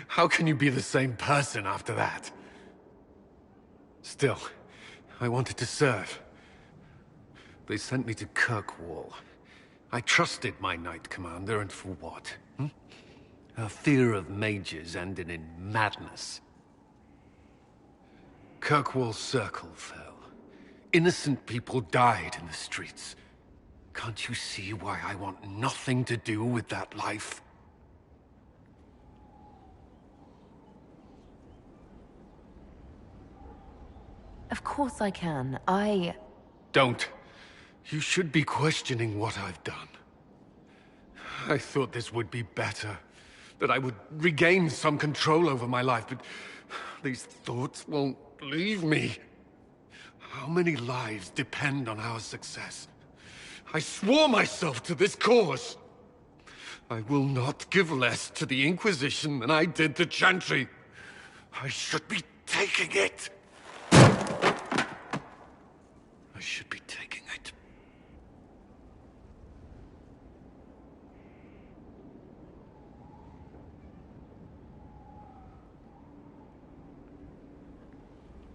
How can you be the same person after that? Still, I wanted to serve. They sent me to Kirkwall. I trusted my Knight Commander, and for what? Her fear of mages ended in madness. Kirkwall Circle fell. Innocent people died in the streets. Can't you see why I want nothing to do with that life? Of course I can. Don't. You should be questioning what I've done. I thought this would be better. That I would regain some control over my life, but these thoughts won't leave me. How many lives depend on our success? I swore myself to this cause. I will not give less to the Inquisition than I did to Chantry. I should be taking it. I should be taking it.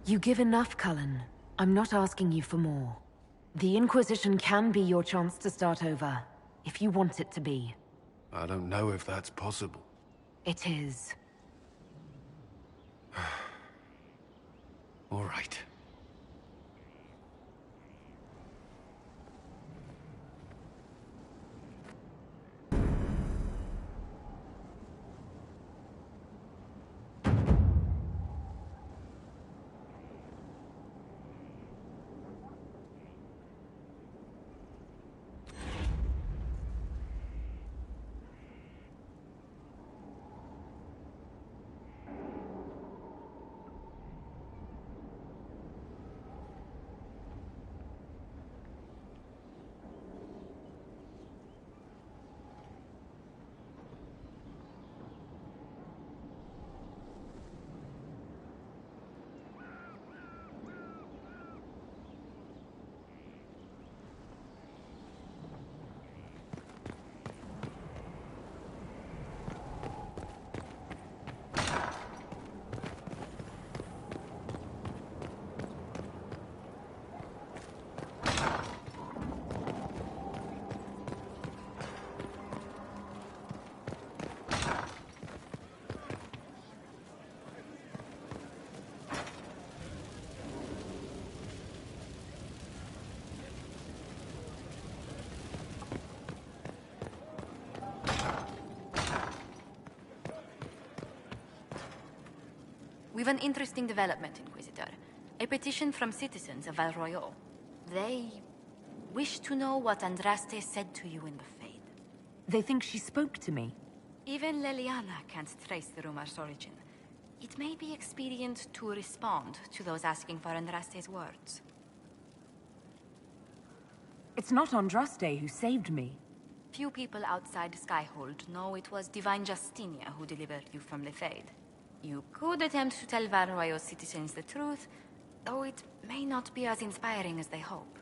You give enough, Cullen. I'm not asking you for more. The Inquisition can be your chance to start over, if you want it to be. I don't know if that's possible. It is. All right. We've an interesting development, Inquisitor. A petition from citizens of Val Royeaux. They wish to know what Andraste said to you in the Fade. They think she spoke to me. Even Leliana can't trace the rumor's origin. It may be expedient to respond to those asking for Andraste's words. It's not Andraste who saved me. Few people outside Skyhold know it was Divine Justinia who delivered you from the Fade. You could attempt to tell Val Royeaux citizens the truth, though it may not be as inspiring as they hope.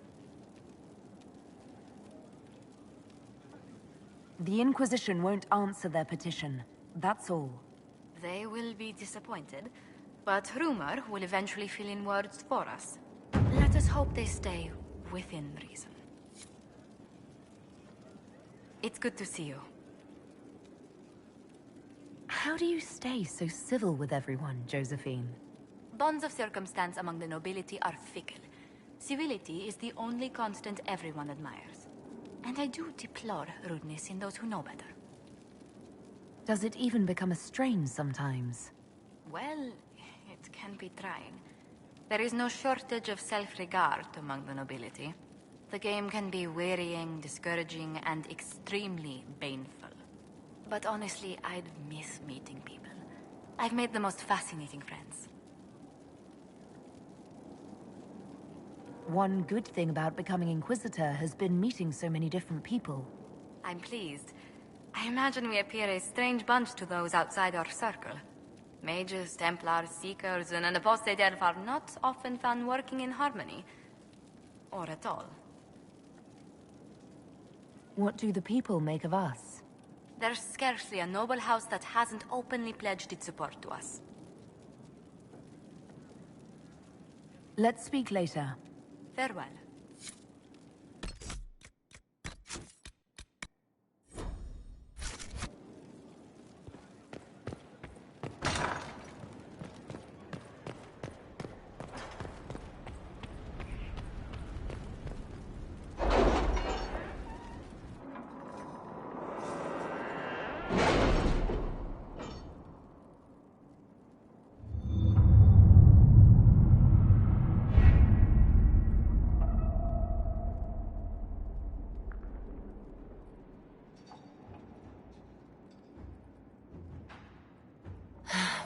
The Inquisition won't answer their petition. That's all. They will be disappointed, but rumor will eventually fill in words for us. Let us hope they stay within reason. It's good to see you. How do you stay so civil with everyone, Josephine? Bonds of circumstance among the nobility are fickle. Civility is the only constant everyone admires. And I do deplore rudeness in those who know better. Does it even become a strain sometimes? Well, it can be trying. There is no shortage of self-regard among the nobility. The game can be wearying, discouraging, and extremely baneful. But honestly, I'd miss meeting people. I've made the most fascinating friends. One good thing about becoming Inquisitor has been meeting so many different people. I'm pleased. I imagine we appear a strange bunch to those outside our circle. Mages, Templars, Seekers, and an apostate elf are not often found working in harmony. Or at all. What do the people make of us? There's scarcely a noble house that hasn't openly pledged its support to us. Let's speak later. Farewell.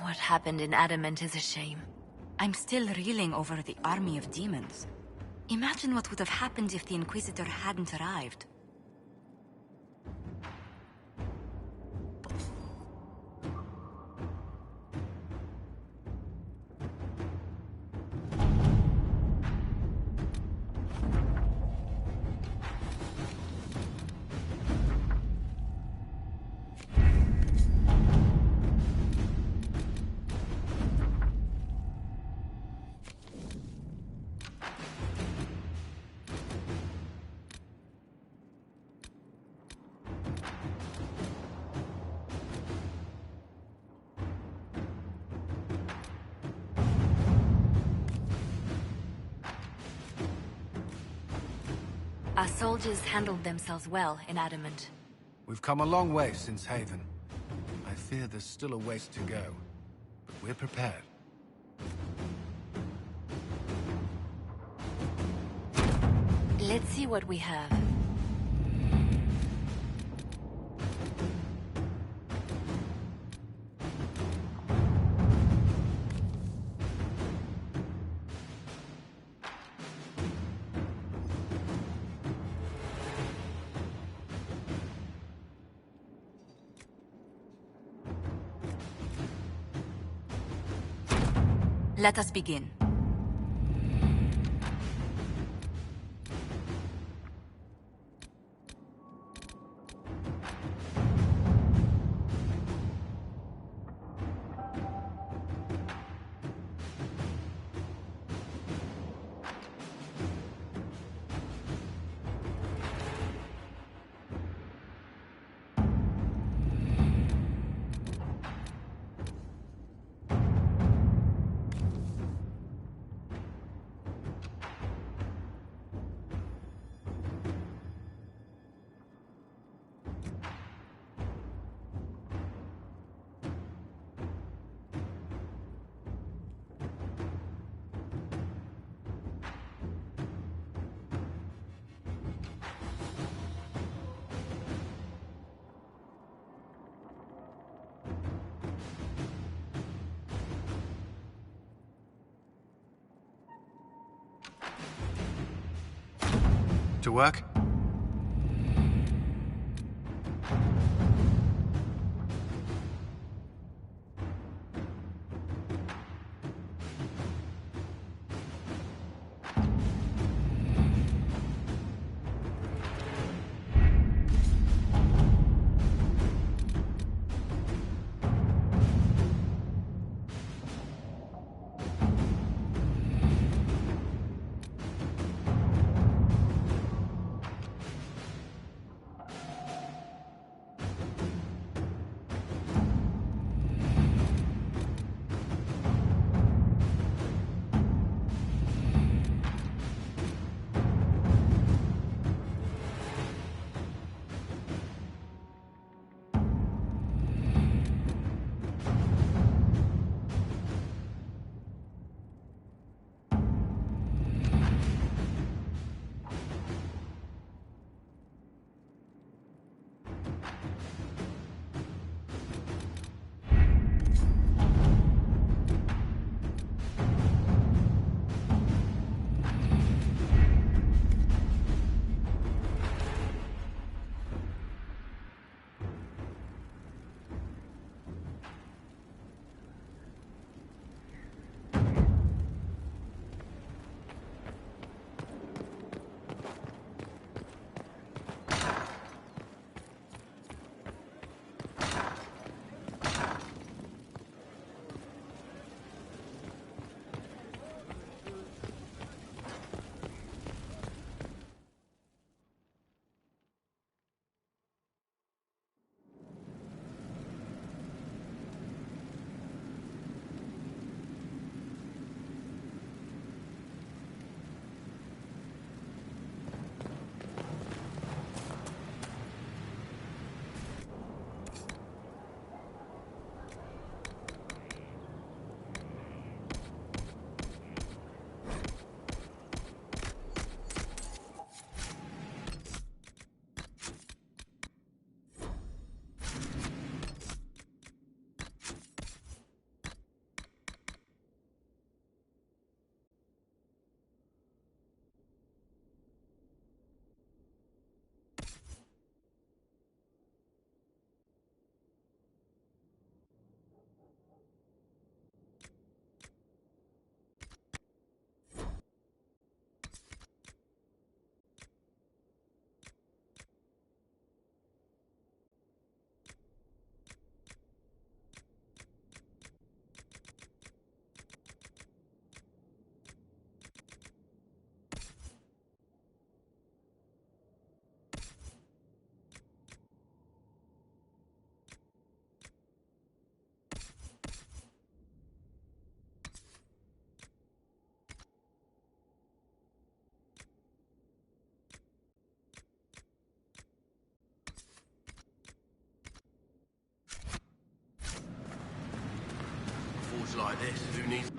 What happened in Adamant is a shame. I'm still reeling over the army of demons. Imagine what would have happened if the Inquisitor hadn't arrived. Our soldiers handled themselves well in Adamant. We've come a long way since Haven. I fear there's still a ways to go, but we're prepared. Let's see what we have. Let us begin. To work? like this, who needs...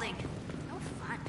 scalding. No fun.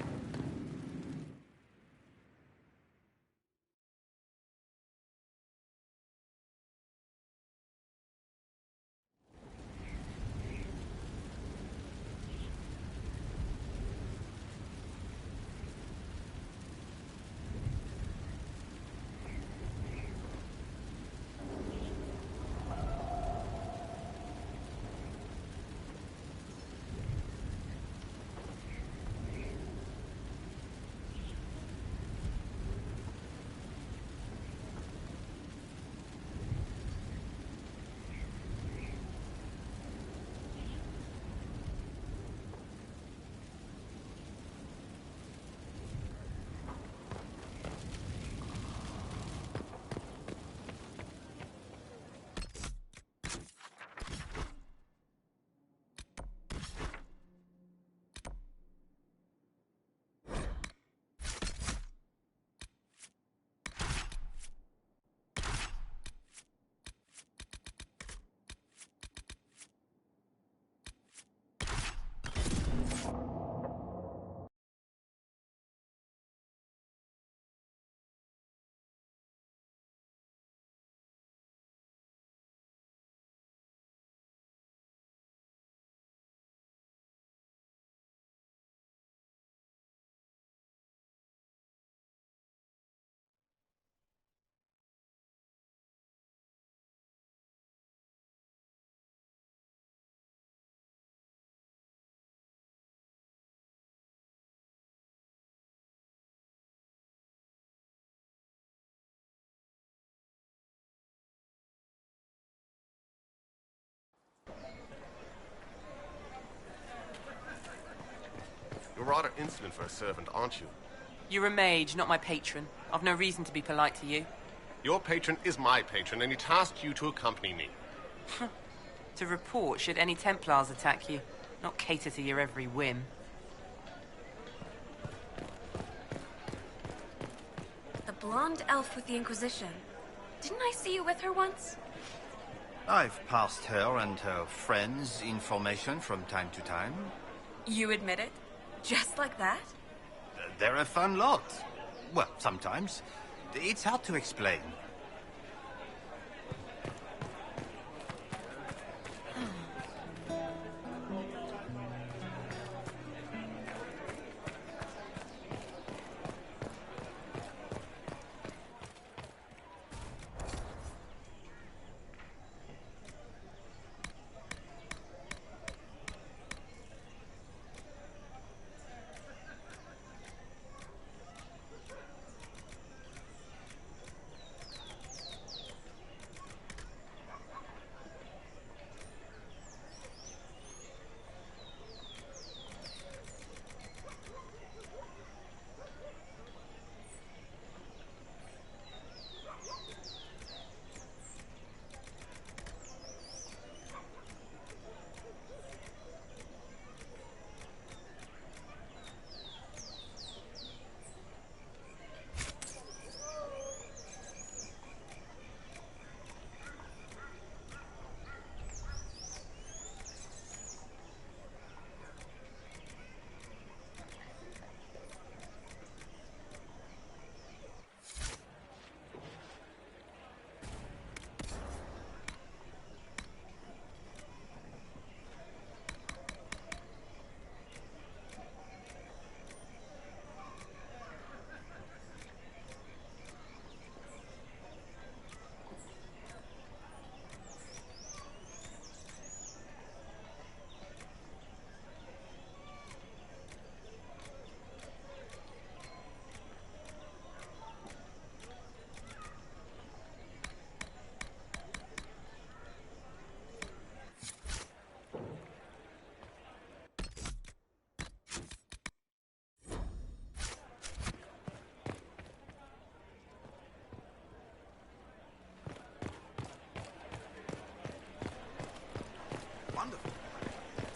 You're rather insolent for a servant, aren't you? You're a mage, not my patron. I've no reason to be polite to you. Your patron is my patron, and he tasked you to accompany me. To report should any Templars attack you, not cater to your every whim. The blonde elf with the Inquisition. Didn't I see you with her once? I've passed her and her friends information from time to time. You admit it? Just like that? They're a fun lot. Well, sometimes. It's hard to explain.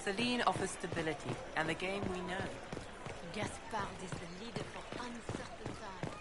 Celine offers stability, and the game we know. Gaspard is the leader for uncertain times.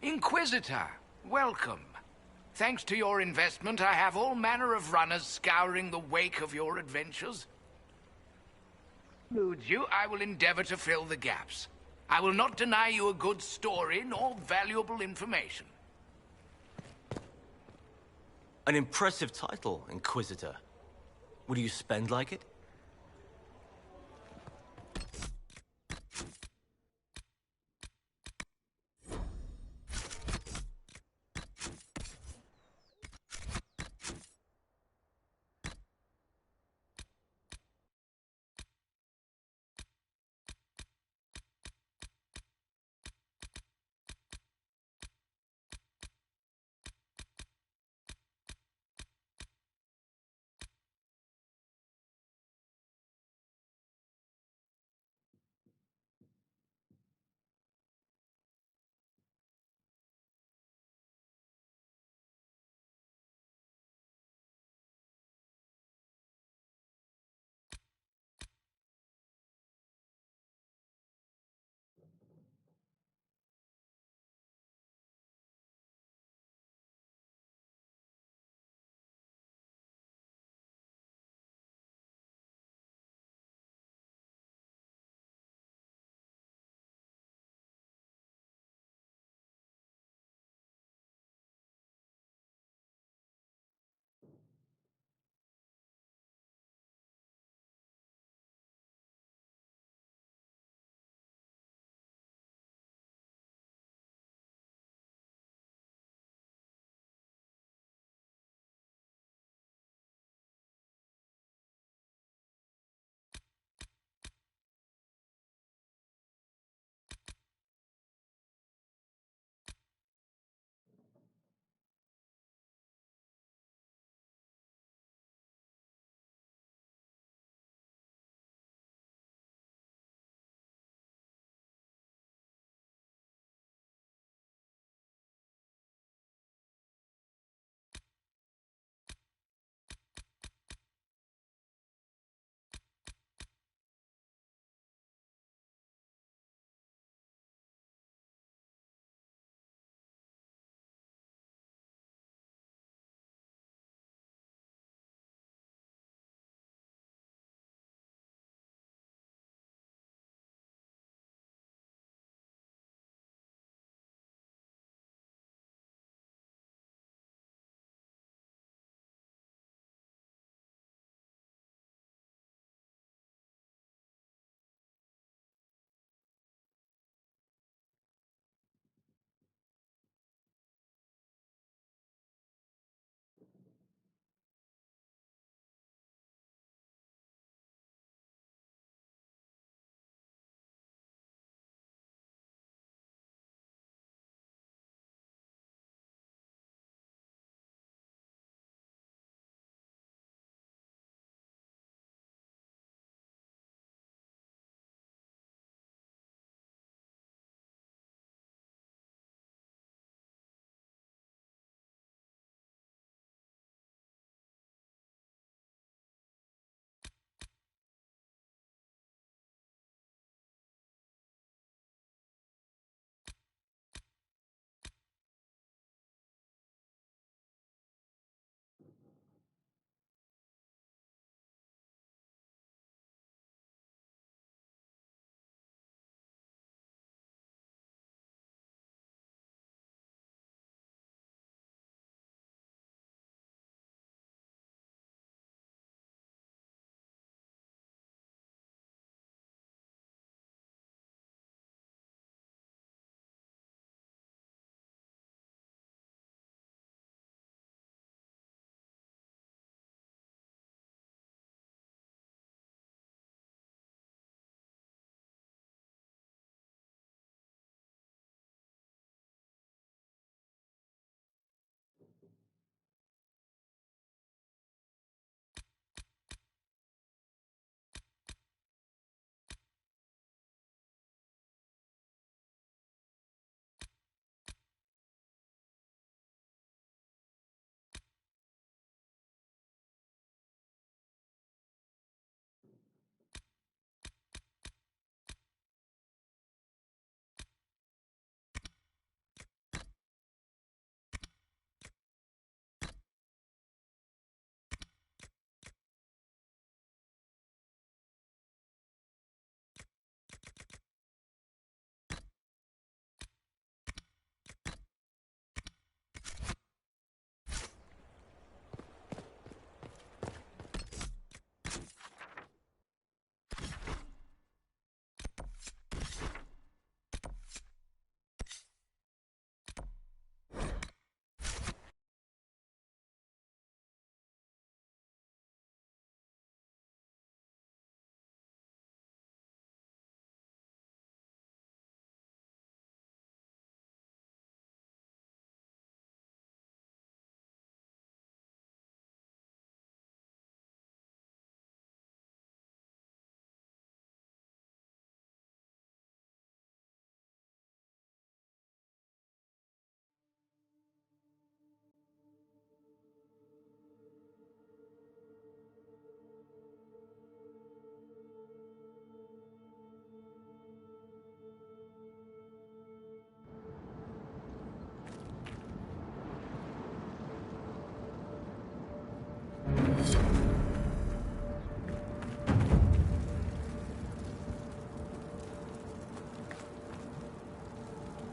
Inquisitor, welcome. Thanks to your investment, I have all manner of runners scouring the wake of your adventures. Include you, I will endeavor to fill the gaps. I will not deny you a good story nor valuable information. An impressive title, Inquisitor. Would you spend like it?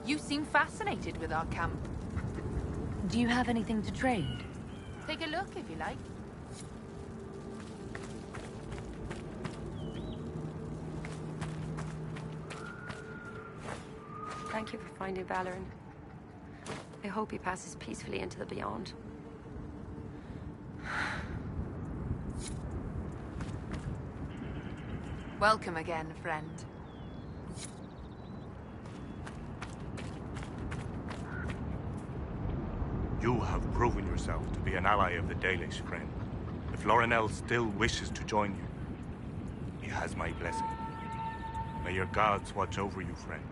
You seem fascinated with our camp. Do you have anything to trade? Take a look if you like. Thank you for finding Valoran. I hope he passes peacefully into the beyond. Welcome again, friend. You have proven yourself to be an ally of the DAII, friend. If Lorinel still wishes to join you, he has my blessing. May your gods watch over you, friend.